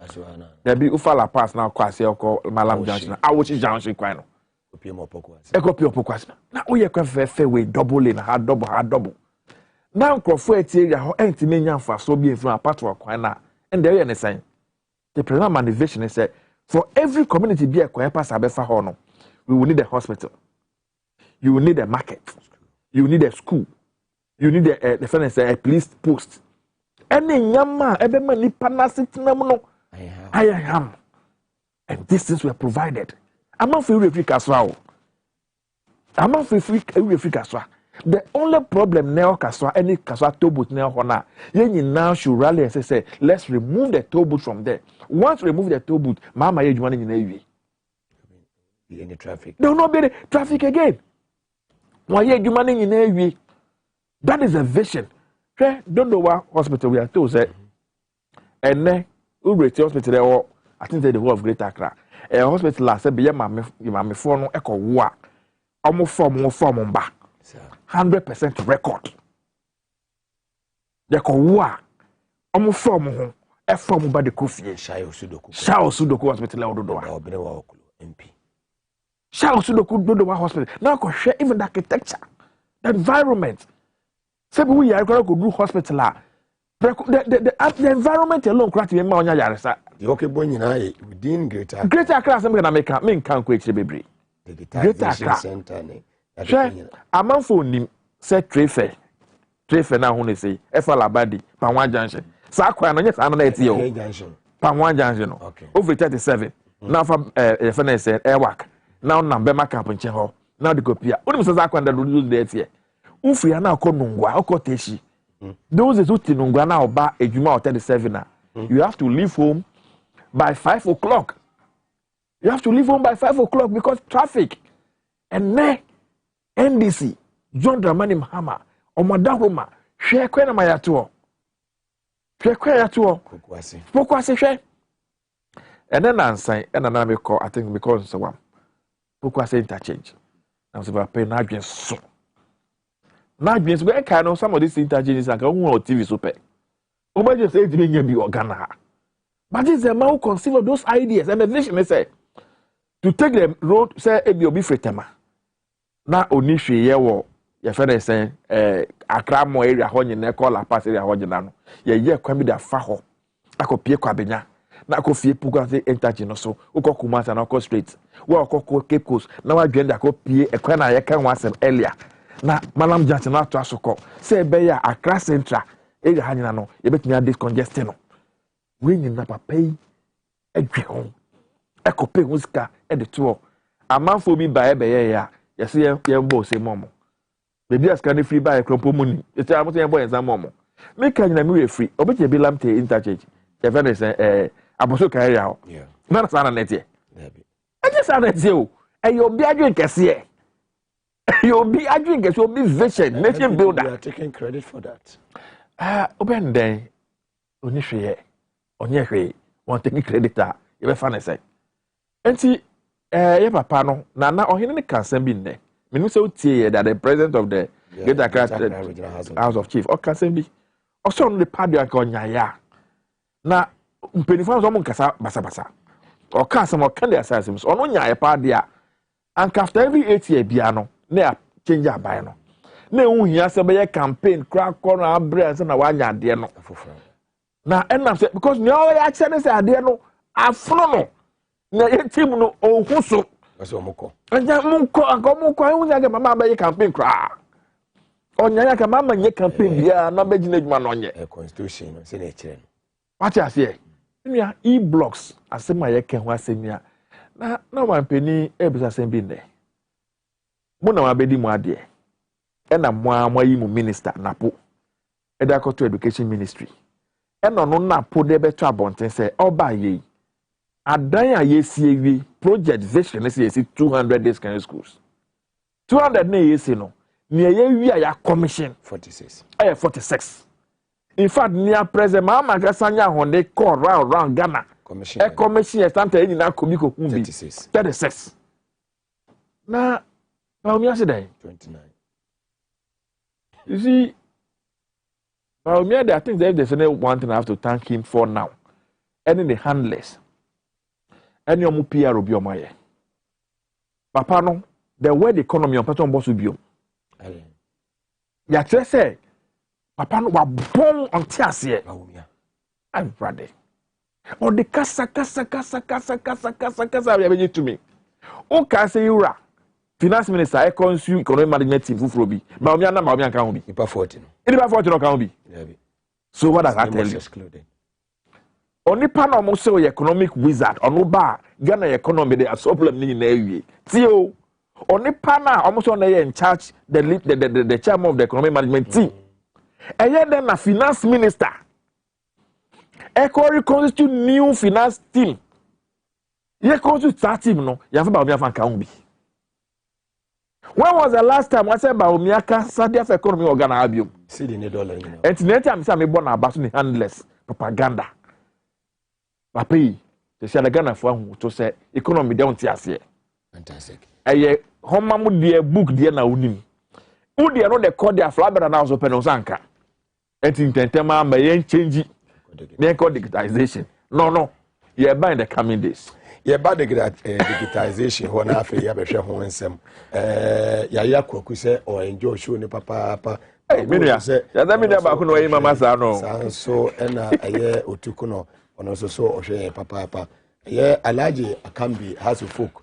aswana there be ufala pass na kwase oko malam junction awochi junction kwan no opie mo pokwase ekopie pokwase na o ye kwan fe we double na ha double now crofo area ho entime nyanfa so bi from apart from kwan na and there you say the program motivation is for every community be a kwan pass abefa ho no we will need a hospital, you will need a market, you will need a school, you need a police post any nyama ebe man ni panasitinam no I am and these things were provided. I'm not free Africa so I'm not free Africa so The only problem now kaswa any kaswa toll booth now hona. You now should rally and say let's remove the toll booth from there. Once remove the toll booth, mama you money in the any traffic. There will not be traffic again. Why you money in the that is a vision. Don't know what hospital we are told say. And then Ubreti hospital there I think the whole of Greater Accra. A hospital last say be my phone echo wa. Almost form back. 100% record. They call wa. Almost form a form by the coffee. Shao Sudoku hospital do MP. Shao Sudoku do hospital. Now can share even the architecture, the environment. Say we are going to do hospital. The environment alone crack me ma onya yaresa. The okay boy within Greater Accra say me can ko echi bebre. Greater Accra center ne. Amanfo nim say trefe na ho ne say efa labadi Panwa junction. Sa kwa no nya sa no na etie o. Panwa junction no. Over 37. Now from FNS said airwork. Now number ma camp nche ho. Now the copia. Onim say sa kwa nda do dey etie. Ufi ya na akonungwa okoteshi. Those who tinungwa na oba ejuma 37 na. You have to leave home by 5 o'clock. You have to leave home by 5 o'clock because traffic. And then NDC, John Dramani Mahama, Omadahoma, share kwena mayato. Share kwena Pokwase share. And then answer, and another call, I think because so one. Pokwase interchange. I'm supposed to pay Nigerians so. Nigerians, where can know some of these interchanges and go on TV super. Over just say to me, you be organa. But it's the man who conceive of those ideas and the vision, they say, to take the road, say, it will be fretema. Na onishi yewo ye fere sen Accra mo area ho nyine call La Paz area ho nyina no ye kwami da fa ho akopie kwa benya na akofie puga se interchange no so ukokuma sa na ko straight we okoko Cape Coast na wa dwende akopie ekwa na ye kan wasem earlier na malam jante na to asoko se be ya Accra Central area ha nyina no ye betumi ade congestion no we nyina papa yi edwe ho ekope ho sika e de to amanfo bi ba e be ye ya yes, yeah, boss, say, Momo. Maybe I can free by a crop of money. It's a boy and some Momo. Make a free. Obey be lamte interchange. If I say, I was so carry out. Yeah. Not a net yet. I just said you. And you'll be a drink as here. You'll be a drink as you'll be vision. Nation builder. You are taking credit for that. Open day. Onishie. Onyekwe. Want taking credit. You be funny say. And see. Papa no na ohene ne kansan bi nne menu se otie that the president of the Greater Accra House of Chief o kansan bi o so no the party an onya ya na mpenifo so mo nkasa basa o kansan o kan the assassin so no nya ya party a and after every 8 years bia no na change abai no na ehu hia se be campaign crack corner abre se na wa nya ade no na enam se because no ya chene se ade no afro no na ye team no ohuso ase omoko anja munko akomoko ayu nya mama ba ye campaign kra onya ya ka mama nye campaign bia na ba gina djuma no nye constitution no se na kire no what you say nua e-blocks asema ye ke ho asemia na wan pani ebisa sembi nde mo na mabedi mu ade e na mo yi mu minister napo e da to education ministry e no no napo de beto abonten se oba ye adan a yesie wi project vision is 200 days can schools 200 na yesie no ne ye wi a ya commission 46 46 in fact near president mama gasanya honde call round Ghana commission commission stand any na kobi ko kumbi 36 na Baumi ase 29 you see Baumi I think there's only one thing I have to thank him for now and the handless any omu PR obi omaye papa no the way the economy on person boss bio ya tell say papa no wa bon on tiase I'm brother or the kasa we be to me o ka say yura finance minister I consume economic management team fufuro bi ba omi na ba omi kan ho bi ipa 40 no ipa 40 no kan ho bi so what does that tell you onipa na omo say economic wizard onu ba Ghana economy dey a problem ni na ewie ti o Only partner almost on there in charge the chairman of the economic management team. And yet then a finance minister. Echo constitute new finance team. You constitute that team no. You have about me fan. When was the last time I said about Miaka Sadia economy organ abuse? See the dollar. And today I'm saying born about the handless propaganda. Papi, the Shadagana for to say economy down tiase. Fantastic. Aye, home mu dear book dear na unim. Who dear no the code their flabber and house open Osanka. And in Tentema may change they call digitization. No. You're buying the coming days. Yeah, bad digitization. When I feel you share home some. Ya kwaku say or enjoy show ni papa. Hey, Minya. Ya da Minya ba kuno mama sa no. So na aye otukuno ono so ohwe papa. Yeah, Alaji Akambi has a folk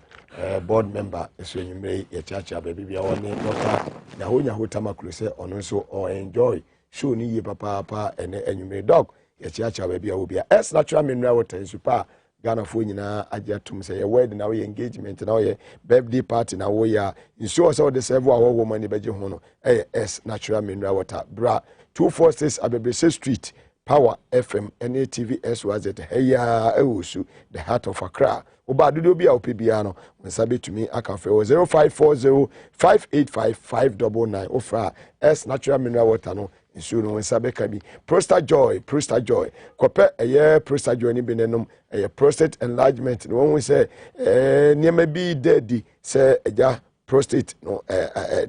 board member so nyumre ya chacha baby bia woni nota na honya hotama klose ono so or enjoy show ni ye papa ene enyumre dog ya chacha baby obi as natural mineral water super Ghana for nyina ajatum say wedding na we engagement na we birthday party na we ya ensure so the serve our woman beje ho no as natural mineral water bra 246 Abebese Street Power FM Tvxyz heya ewusu the heart of Accra oba dodo bia opebia no nsabe tumi aka fe 0540585599 ofra as natural mineral water no nsu no nsabe ka bi prostate joy kope prostate joy ni benenom prostate enlargement no won say niam bi dedi say eja prostate no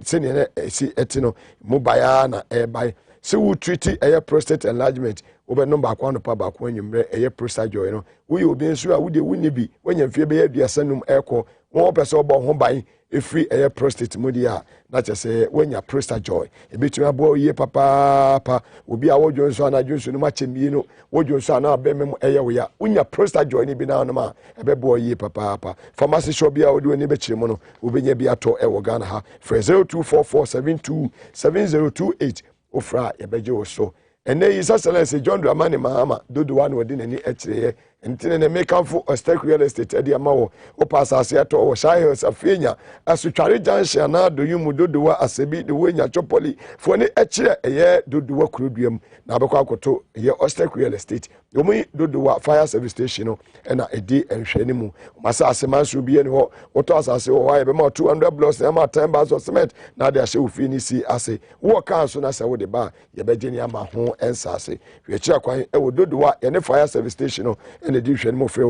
se ne si etino mobile na by se wo treat prostate enlargement obe number akwa no pa ba kwa nwumre prostate joy no wo ye obi nsu a wo de wuni bi wanya mfie be ya duasanum eko won pese obo ho ban efri prostate modia na chese wanya prostate joy ebetumi abo ye papa obi a wojo nso na jonso no machemie no wojo nso na abemem wo ya unya prostate joy ni bi na no ma ebebo ye papa pharmacy shop bia wodi oni be kiremo no obenya bi ato ewo Ghana ha 0244727028 ofra ebeje wo so ene yi sasalese John Dramani Mahama dodo one wodi nani ekire ntine ne make am for Prostate real estate edi amawo o pass aseato o Shai Hills afenya asutware junction na do yumu dodo wa asebi de wenya chopoli fo ne ekire eye dodo wa kuroduam na abekwa akoto ye Prostate real estate yomu dodo wa fire service station no na edi enhwene mu masa asemanso bi ne ho oto asase ho wa be ma 200 blocks na ma 10 bags of cement na de ahye ofi ni si ase wo kan so na se wo de ba ye beje ni ama ho ensase we ekire kwan e wo dodo wa ye ne fire service station no and the division mo frɛ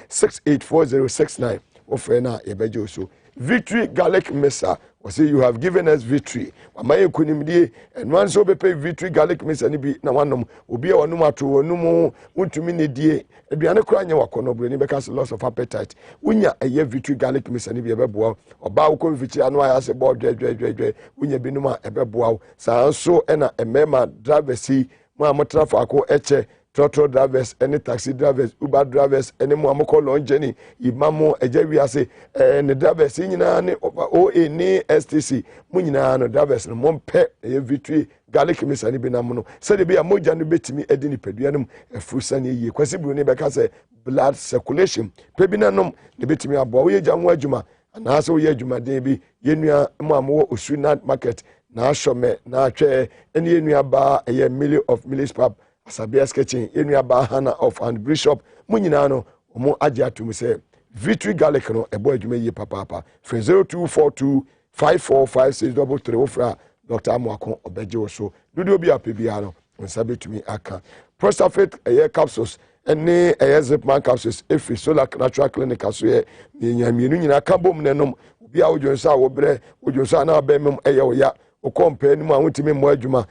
0244684069 o frɛ na ebejo so victory garlic mesa o say you have given us victory amaye kunimdie and one so bepe victory garlic mesa ni bi na wanom obi a wanum ato wanum untumi ne die aduane kura nya wakono bro ni beka loss of appetite unya eye victory garlic mesa ni bi ebeboa oba wo konfichi anu aya se bo dwe unya binum a ebeboa sa so na emema drivers yi mo amotrafo ako eche Trotro drivers, any taxi drivers, Uber drivers, any more long journey, Imamo, Ejeviase, and the drivers in OA ni STC, Munina, no drivers, no mon pet, a victory, garlic miss and Benamono. So they be a mojan bit me, Edini Pedianum, a Fusani, Quasibuni, because blood circulation, Pebinanum, the bit me a boy, Jamwajuma, and also Yajuma Debi, Yenia, Mamo, Usunat market, na shome, na chair, and Yenia bar, a million of millies pub. Sabia sketching enua ba hana of and bishop munyina no omo agye atum say victory garlic no ebo adwuma yi papa 0242545633 ofra Dr. Amwako obeje wo so dudu obi apebia no nsabetumi aka prostate capsules ene zipman capsules efi solar natural clinic aso ye nyamienu nyina ka bom nenom obi a wojonsa wo bre wojonsa na abemem wo ya o compare ni mu awotimi mo adwuma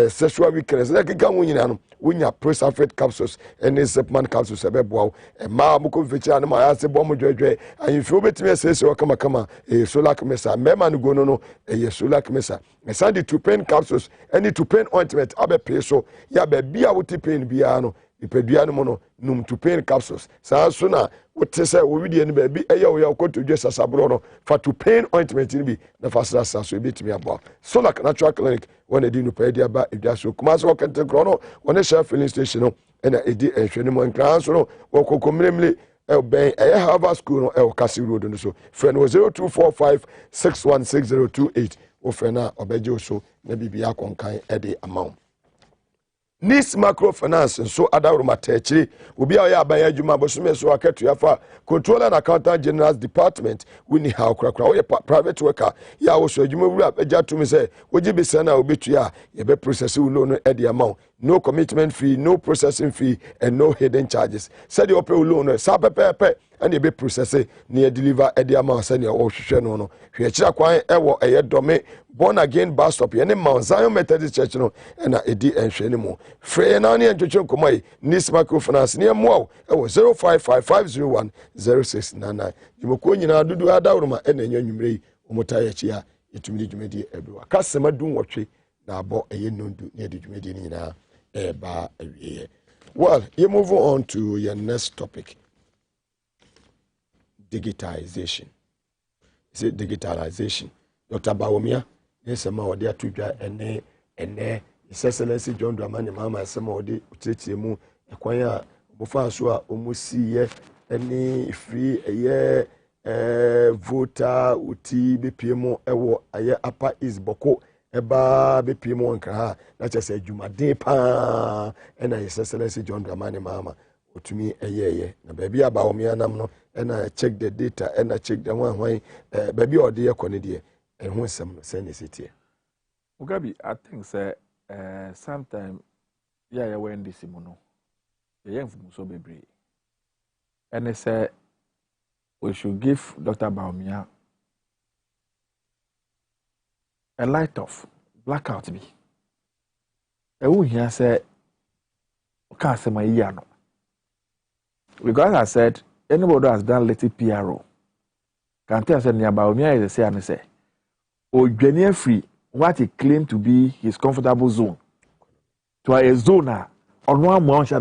sexual weakness like gamu nyina no wonya prostate capsules and zipman capsules ebeboa ma mko fecha na ma ase bom dwedwe anfi obetimi asese o kama solar mesa mema no go no solar mesa send to pain capsules and to pain ointment abepe so ya ba bia wo pain bia no ipadua no no num to pain capsules sa so na wote say wo widie no ba bi wo ya ko to dwe sasabro no fa to pain ointment ni bi na fa sasa so ebetimi abo solar natural clinic when they no pay dia ba edwa so kuma so kente kro no when share filling station no na edi ehwene mo nkran so no wo kokomremle ben Harvard School no Kasi Road no so friend was 0245616028 o friend na obeje so na bibia konkan the amount Nis microfinance so adaroma techiri obi a ya aban adwuma bosume so aketu yafa controller and accountant general department wini ha okrakra we private worker ya wo so adwuma wura agya to me say wogi be sana obetu ya ye be process loan at the amount no commitment fee no processing fee and no hidden charges said the open loan sa pepe and ye be process near deliver at the amount say o hwehwe no hwe kira kwan ewo dome born again bus stop ye ne Mount Zion Methodist Church no na edi enhwe ne mo free na ne ntwetwe komai Nis microfinance ne mo ewo 0555010699 yimoko nyina dudu adawroma na nya nwumre omuta ya chia yetumidi dwumedi ebewa kasema dun wotwe na abo nondu ne edi dwumedi nyina ba awie. Well, you move on to your next topic. Digitization. Is it digitalization? Dr. Bawumia, yes, ma odi atudwa ene His Excellency John Dramani Mahama sama odi utete mu ekwan a omufa so a omusiye ene free voter uti bepiem ewo aye Upper East Boko eba bepiem nkra ha na chese adwumaden pa ena His Excellency John Dramani Mahama otumi eyeye na baabi Bawumia nam no ena check the data ena check the one baabi odi yakone de ehun sem no se necessity. Mugabi, I think say sometime yeah we NDC mo no yeah so bebre and they say we should give Dr. Bawumia a light off blackout be e wo here say ka say my year no because I said anybody has done little PRO can tell say near Bawumia is say and say odwane free what he claimed to be his comfortable zone to a zone on one more here.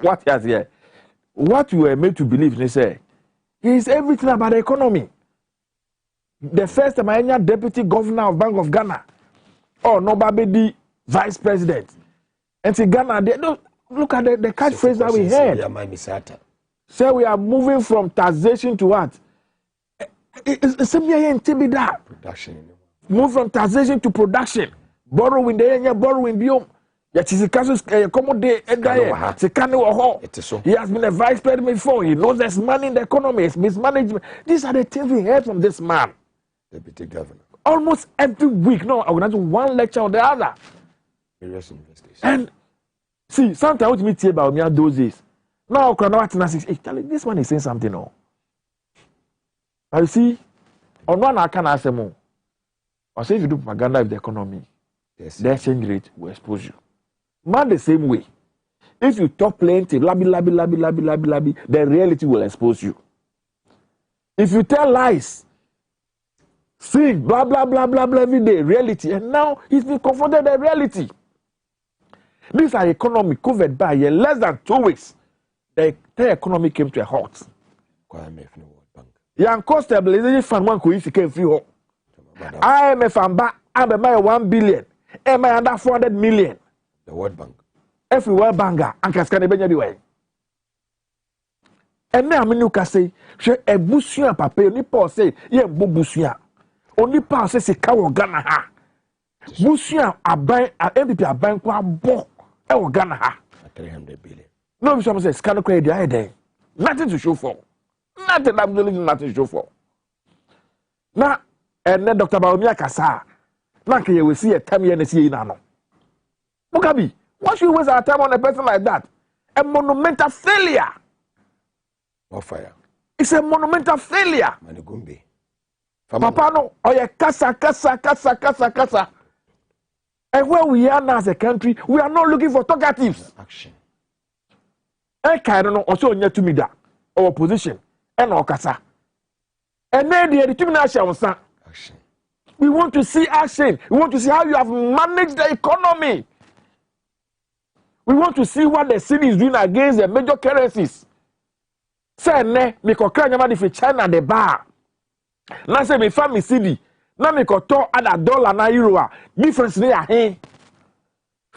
What he has here? What you were made to believe, they say, he is everything about the economy. The first time deputy governor of Bank of Ghana, nobody vice president. And see Ghana, they don't look at the catchphrase that we heard. Say we are moving from taxation to what? It's production. Move from taxation to production. Borrowing the borrowing biome. He has been a vice president before. He knows there's money in the economy. It's mismanagement. These are the things we heard from this man. Deputy governor. Almost every week. No, I organize one lecture or the other. Various universities. And see, sometimes we hear about me those days. Now, this one is saying something. No. You see, on one I can ask them, I say if you do propaganda with the economy, yes, the exchange rate will expose you. Man, the same way. If you talk plenty, the reality will expose you. If you tell lies, sing, blah, blah, blah, blah, blah, every day, reality. And now he's been confronted with reality. These are economy covered by less than 2 weeks. The economy came to a halt. Young cost stabilization fund one could if free ho. IMF and back and buy 1 billion. Am I under 400 million? The World Bank. Every World Banker and Cascade Benjamin. And now I can say, she a bushia papa, ni pa say, ye bushia. Only pa say se kawo Ghana ha. Bushia a bank a MPP a bank kwa bo e Ghana ha. 300 billion. No, we say scan credit there. Nothing to show for. Nothing, absolutely nothing to show for. Now, and then Dr. Bawumia Kasa, now can you see a time you see now? Mugabe, why should we waste our time on a person like that? A monumental failure. What fire? It's a monumental failure. Gumbe. Papa no, oh yeah, kasa. And where we are now as a country, we are not looking for talkatives. Action. I don't know, also near to me that our position. And Okasa. And then the determination was action. We want to see action. We want to see how you have managed the economy. We want to see what the city is doing against the major currencies. Say ne me ko kra nyama di China the bar. Na say me family city. Na me ko to ada dollar na euro. Difference ne ya he.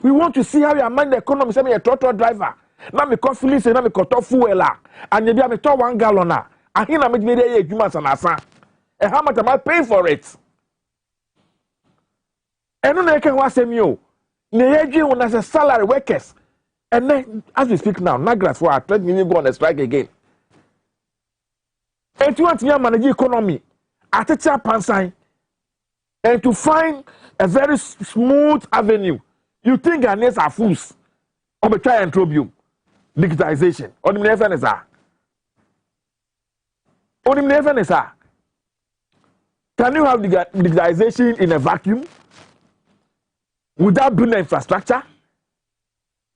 We want to see how you manage the economy. Say me a total driver. na me coffee say na me koto fuel a anya bia me to 1 gallon a ahin na me dey dey adwuma sanasa and how much am I paying for it eno na eke ho asem yo na yedwi ho na salary workers and then as we speak now Nagras for at me go on a strike again and you want to manage economy at a pansign and to find a very smooth avenue. You think Ghanaians are fools? Or we try and probe you. Digitization. Only never is that. Only never is that. Can you have digitization in a vacuum? Without building infrastructure?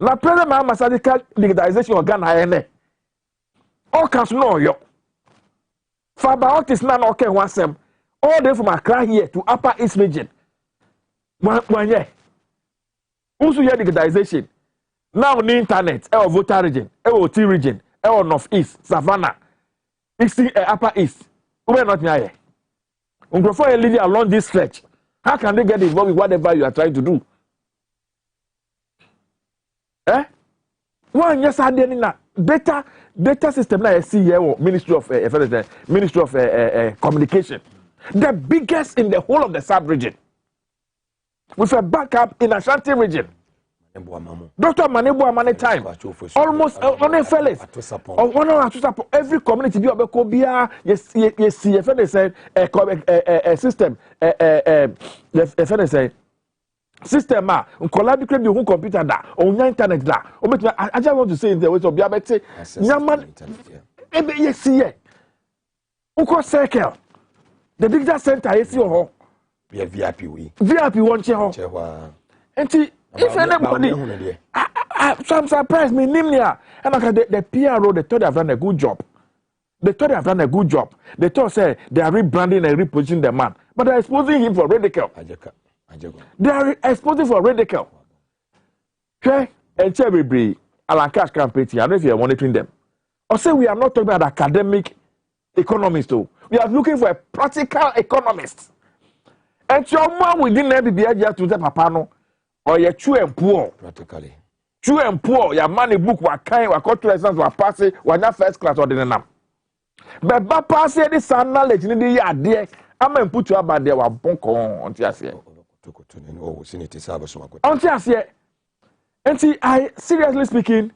Na present my mathematical digitization of Ghana. All comes no yo. For about this man okay one sem. All the way from Accra here to Upper East region. One year. Also hear digitization. Now the internet, voter region, T region, North East, Savannah, East, Upper East. We are not here. Before you lead along this stretch, how can they get involved with whatever you are trying to do? One yes, I didn't know. Data system like I see here, Ministry of Communication, the biggest in the whole of the sub-region, with a backup in Ashanti region. Dr. Manebu Amane time, almost on a fellas, or 1 hour to support every community. You have a cobia, yes, a system, system collaborate with computer da on internet da. I just want to say the way to be able to Yaman yes here. Uko circle. The digital center is your VIP one chair. And if anybody I'm surprised me Nimnia and the PRO they thought they have done a good job. They thought They thought say they are rebranding and repositioning the man, but they're exposing him for ridicule. They are exposing for ridicule. Okay? And Cherry Alan Cash campaign, I don't know if you are monitoring them. Or say we are not talking about academic economists, though. We are looking for a practical economist. And your mom within the to the papano, or your true and poor. Practically. True and poor, your money book, what kind, what cultural lessons were passing, what not first class or the but passing this knowledge in the year, dear, I'm going to put you about there, what bonko on Tiasia. And see, I seriously speaking,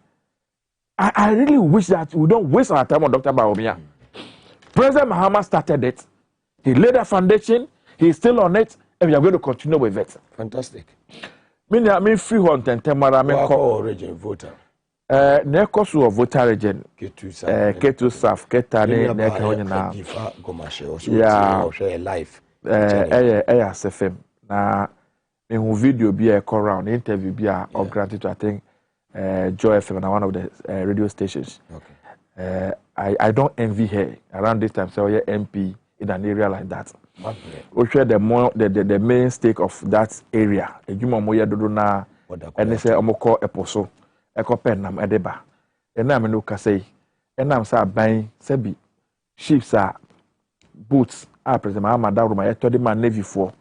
I really wish that we don't waste our time on Dr. Bawumia. President Mahama started it. He laid a foundation. He's still on it, and we are going to continue with it. Fantastic. Me free one temporary. Me call region voter. Ne kosu voter region. Ketu saf ketane ne kahonye na. Yeah. Life. SFM na. In video be a call round interview be a or granted to I think Joy FM and one of the radio stations. Okay. I don't envy her around this time. So you're MP in an area like that. We share the main stake of that area. A juma moya dodo na and they say omoko eposo eko pen nam edeba. And na me no ka say and nam sa buying sebi ships are boots president Mahama Daruma yetodi man navy for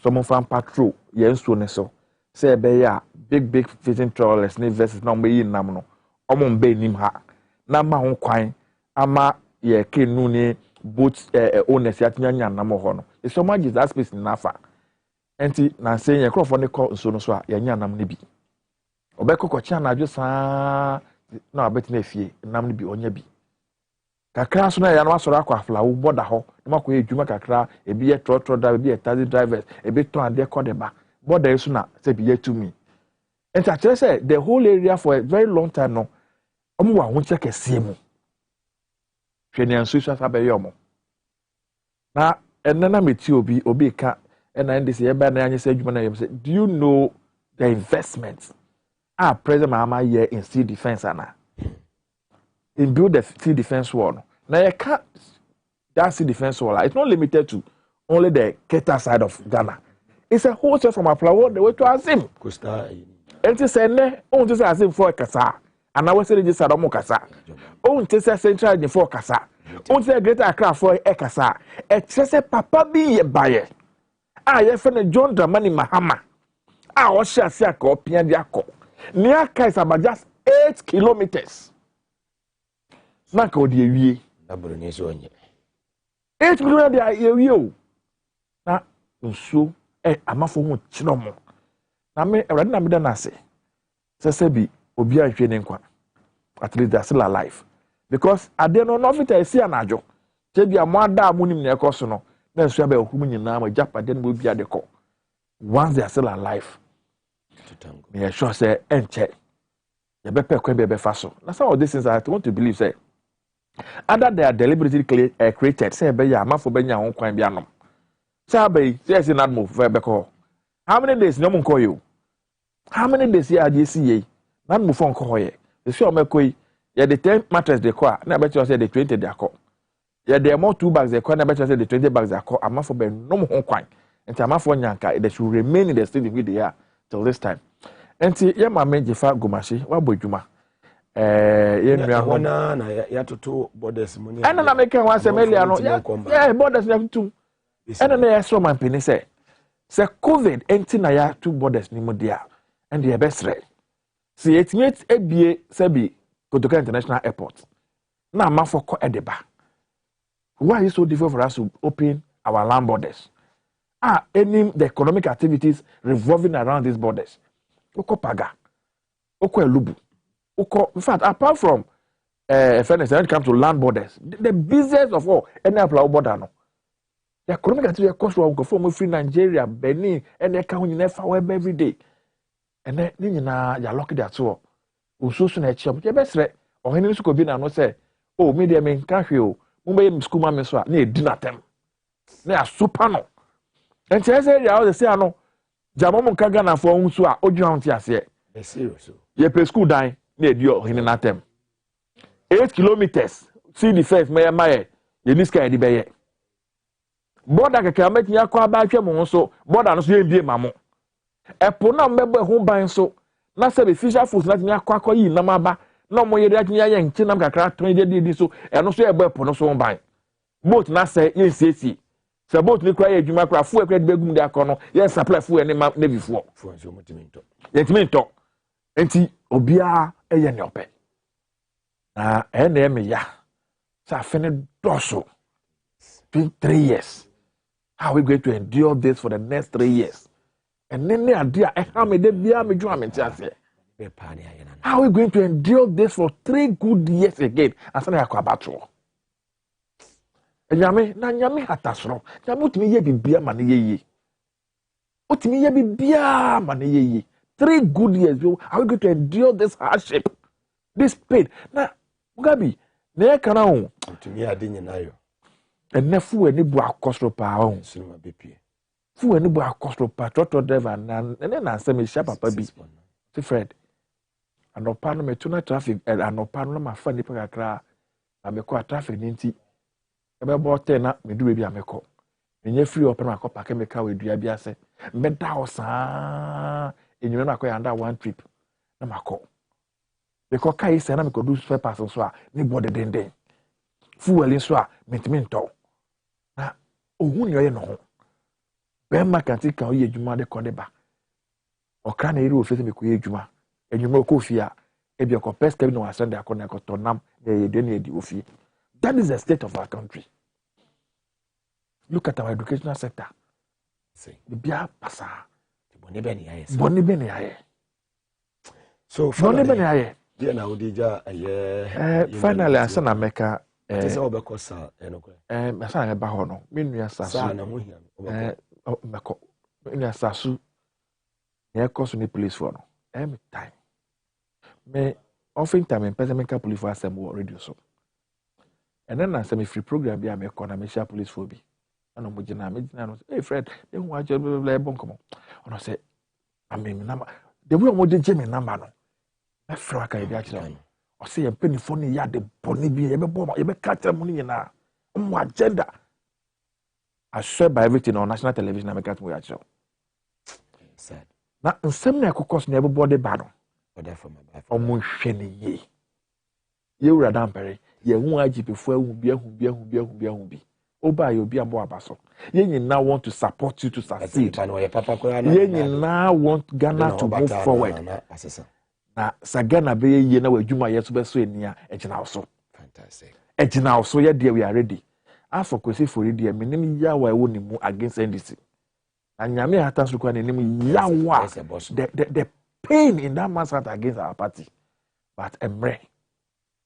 someone from patrol yes to so say be big fishing trawlers ni versus na mbe nam no omo mbe nim ha na ma ho kwan ama ye kenu ni both owners yatnya nam ho no e so much that space na fa enti na say ye crop ne call so no so a ye nya nam ne bi obekoko cha na adwo saa na abeti na fie nam ne bi onya bi kakra so na ya no asoro akwa flawo border ho na makọ edwuma kakra ebi ye trotro driver ebi ye taxi drivers ebi ton ade ko de ba border so na say bi ye to me and actually say the whole area for a very long time no omo wa ho check ese mu hwene anso so afa be ye omo na enna meti obi ka na NDC ye ba na anye say adwuma na ye say do you know the investments President Mahama here in sea defense ana in build the sea defense wall. Now you can't that sea defense wall. It's not limited to only the Keta side of Ghana. It's a whole set from Aflawo the way to Azim. And to say ne, on to say Azim for Kasa. And I was saying this Sadomo Kasa. On to say Central for Kasa. On to say Greater Accra for Ekasa. Et say Papa be a buyer. You find John Dramani Mahama. Was shall say a copy and Yako. Near Kaisa, but just 8 kilometers. Naka odi ewie. Na broni so onye. 8 kilometers dey ewie. Na nsuo amafo ho kyerɛ mo. Na me awurade na me da na ase. Sese bi obi ahwe ne nkwa. At least they're still alive. Because ade no no fit esi anajo. Je bi amada amunim na ekoso no. Na nsuo ba ehum nyina ma japade no bi ade ko. Once they are still alive. Me sure say enche. You better kwen be faso. Now some of these things I want to believe say either they are deliberately created say be ya amafo be nya ho kwan bi anom. Say be say not move be ko. How many days no mo you? How many days ya dey see ye? Not move on ko ye. The sure me koi ya the 10 mattress de ko na bet you say the 20 de akọ. Ya the more 2 bags de ko na bet you say the 20 bags akọ amafo be no mo ho kwan. Enti amafo nyanka they should remain in the state in which they are till this time. Enti ye ma mejefa gomashi wa bodwuma ye nua ho na ya toto borders mo ni ana na make wan say melia no yeah borders na tutu ana na ya so man peni say covid enti na ya two borders ni mo dia and the best rate see it meet ebie sabi Kotoka International Airport na amafo ko edeba. Why is it so difficult for us to open our land borders? Any the economic activities revolving around these borders. Oko Paga, Oko Elubu, Oko. In fact, apart from fairness, when it comes to land borders, the business of all any border no. The economic activity cost from free Nigeria, Benin, and they can never web every day. And then you know you lucky that so. Uso so na chia, but best re. O hene so ko bi na no say, oh me dey me nka hwe o. Mo be school ma me so a na edi na tem. Na ya super no. And say ya o say ano jamo mo kaga na fo nso a odwun ahun ti ase e serious ye pe school dan na edi o hene na tem 8 kilometers see the first maye ye ni sky di beye border keke ameti akwa ba hwe mo nso border no so ye bie mamo epo na mbebo ho ban so na se be fisher food na tinya akwa yi na maba na mo ye de atinya ye nchi nam kakra ton de so e no so ye bo epo no so ho ban boat na se ye sesi se boat ni kra ye adwuma kra fu ekra de begum de akono ye supply fu ene ma navy fu so motiminto yetiminto enti obia eye ne ope na ene me ya sa fene doso 3 years how are we going to endure this for the next 3 years and then the idea how me de bia me dwuma me tiase how are we going to endure this for 3 good years again asana yakwa batro Nyame na nyame hatasro nyame utimi ye bibia ma ne yeye utimi ye bibia ma ne yeye 3 good years are we going to endure this hardship this pain na Mugabi na kana ho utimi ade nyina yo enefu ani bu akosro pa ho sunuma bepie fu ani bu akosro pa trotro driver na ene na asem sha papa bi ti Fred anopa no metuna traffic anopa no ma fa ni pa kakra na me ko traffic ni nti ebe bote na medu bi ameko enye free open akopa chemical we dua bi ase mbeda osa enyu na akoya under one trip na mako because kai se na me ko do spare parts so a ni body denden fuel so a mentiment na ohun ni oye no ho be market kan oye adwuma de ko de ba okra na eri ofese me ko ye adwuma enwuma ko fia e bi ko pesca bi no asende akona ko tonam na ye de na edi ofie. That is the state of our country. Look at our educational sector. The bia pasa. Boni beni aye. So finally, na odija finally asana meka tese obekosa enokwe. Asana ba ho no. Me nua sasu. Sa na ho hia. Meko. Me nua sasu. Na ekoso ni police for no. Every time. Me often time in person make police for asem radio so. And then I say me free program be am ekona me share police for bi. Ana mo gina no hey Fred, e hu ajo bla bon komo. Ono say amem number. The way mo de me number no. E fra ka e bi akira. O say em penifo ni ya de boni bi ye be bo ye be catch mo ni na. Mo agenda. I swear by everything on national television I make at mo ya akira. Sad. Na nsem na ekokos na everybody ba no. Order for my life. Omo hwe ni ye. Ye wura dampere. Ye hu agipefo ahu bi oba ye obi abo abaso ye nyina want to support you to succeed ye nyina want Ghana to move forward na sagana be ye na wadwuma ye so be so enia egina so fantastic egina so ye there we are ready afọ kwesi for there menim yawa e woni mu against NDC anyame hata so kwa nenim yawa the pain in that man's heart against our party but emre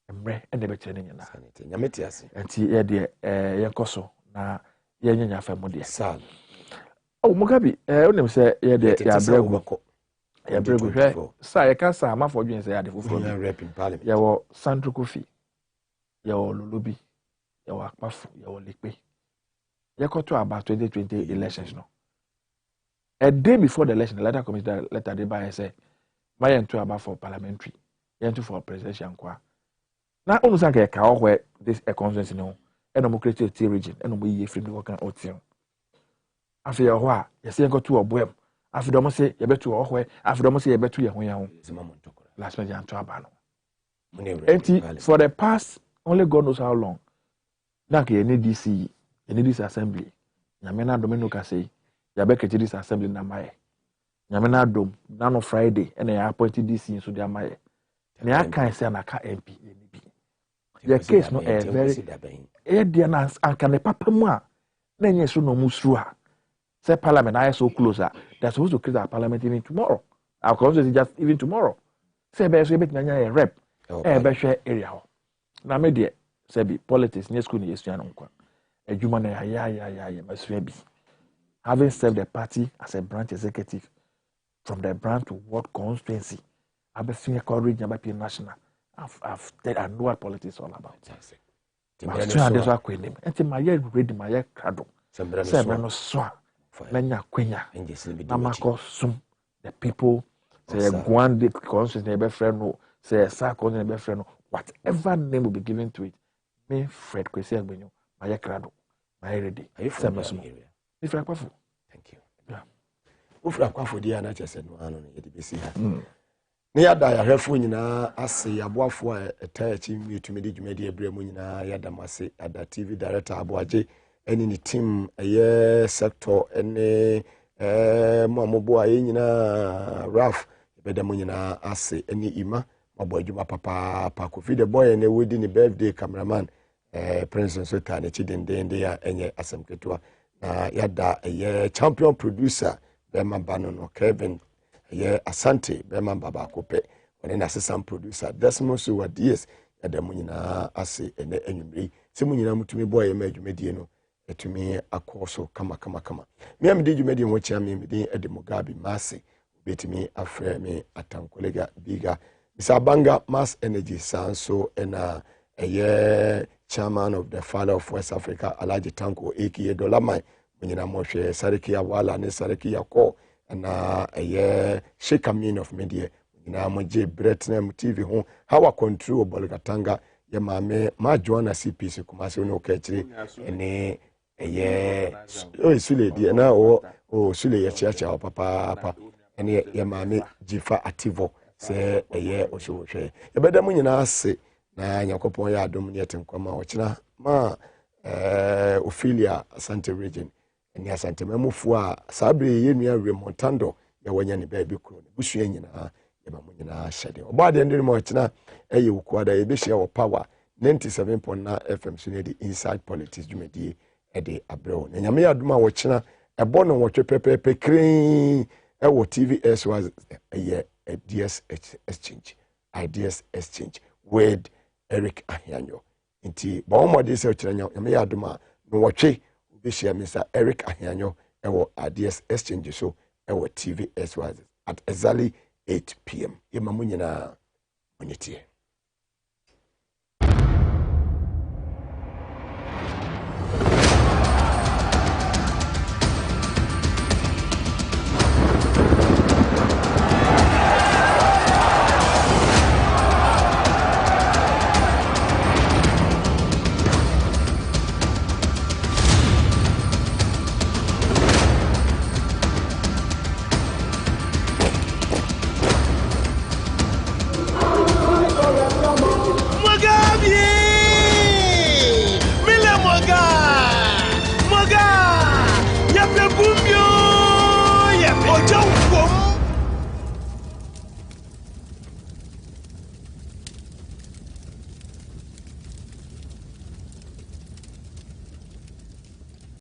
and the better nyina nyame ti ase enti ye de ye koso na ye nyanya fa mu de sal oh mugabi onim se ye de ya bregu ya bregu hwe sa ye ka sa ma fodwen se ya de foforo bi rep in parliament ye wo Sandro Kofi ye wo Lulubi ye wo Akpafo ye wo Lekpe ye koto about 2020 elections no a day before the election the letter committee letter they by say my into about for parliamentary into for presidential kwa na onu san ka ka where this a constituency no e no mo create a region e no mo ye free me work out team afi ye ho a ye se nko to oboem afi do mo se ye betu ho hwe afi do mo se ye betu ye ho ya ho last month anto aba no enti for the past only God knows how long na ka NDC assembly nyamena domino ka say ya be kete this assembly na maye nyamena dom na no Friday and ya appoint DC so dia maye na ya kan say na ka MP NB the case no very dia na anka ne papa mu a na nye so no musru a say parliament na so closer they're supposed to create our parliament even tomorrow our constituency just even tomorrow say be so be nya rep be hwe area ho na me de say be politics nye school ni yesu ya no nkwa adwuma na ya masua bi having served the party as a branch executive from the branch to what constituency I've been senior coverage about national I know what politics is all about. But so that's what I name. And my year ready my year crado. Sembre no so. Nanya kwenya. Na mako sum the people say Gwande constituency neighbor friend no say sa constituency neighbor friend no whatever name will be given to it. Me Fred Kwesi Agbenyo my year crado. My ready. Are you from the area? If I quafu. Thank you. Yeah. Ufra kwafo dia na chese no ano no yedi besi ha. Ne yada ya hwefo nyina ase aboafo a etaachi metumi di dwumadi abremu nyina yada mase ada TV director aboaje eni ni team eye sector ene moamobo aye nyina Raf bedam nyina ase eni ima mabodwuma papa pa Kofi the boy ene wodi ni birthday cameraman Prince so ta ne chidendende ya enye asemketua na yada eye champion producer Bema Banono Kevin ye Asante Bema Baba Kope when assistant producer Desmond so what yes yada munyina ase ene enwumri se munyina mutumi boy ma dwumedie no etumi akoso kama me am di dwumedie ho chia me di Mugabe Masi betimi afre me atankolega biga Misabanga Mass Energy Sanso ena eye chairman of the father of West Africa Alaji Tanko aka Dolamai munyina mohwe Sariki ya wala ne Sariki ya ko na eye Sheikh Amin of media munyina moje Bretnam TV ho how control Bolgatanga ya mame ma Joanna CPC Kumasi no kachiri ene eye sule di na o sule ya chiacha papa ene ya mame Jifa Ativo se eye oshohwe ebeda munyina ase na yakopon ya adom ne yetenkoma ochina ma Ophelia Asante region ni Asante memufu a sabre yenua remontando ya wanya ne baabi kro ne busua nyina ya ba munyina hyede obade ndiri mo ochina eye wukwada ye be share wo power 97.9 FM so ne di inside politics dwumadi e de abreo na nyame adom a wochina ebo no wotwe pepepe krin e wo TVS was ideas exchange with Eric Ahianyo inti ba o mode se ochira nyame ya adoma no wotwe obi share Mr. Eric Ahianyo ewo ideas exchange so ewo TVS was at exactly 8 p.m. Yema munyina munyetie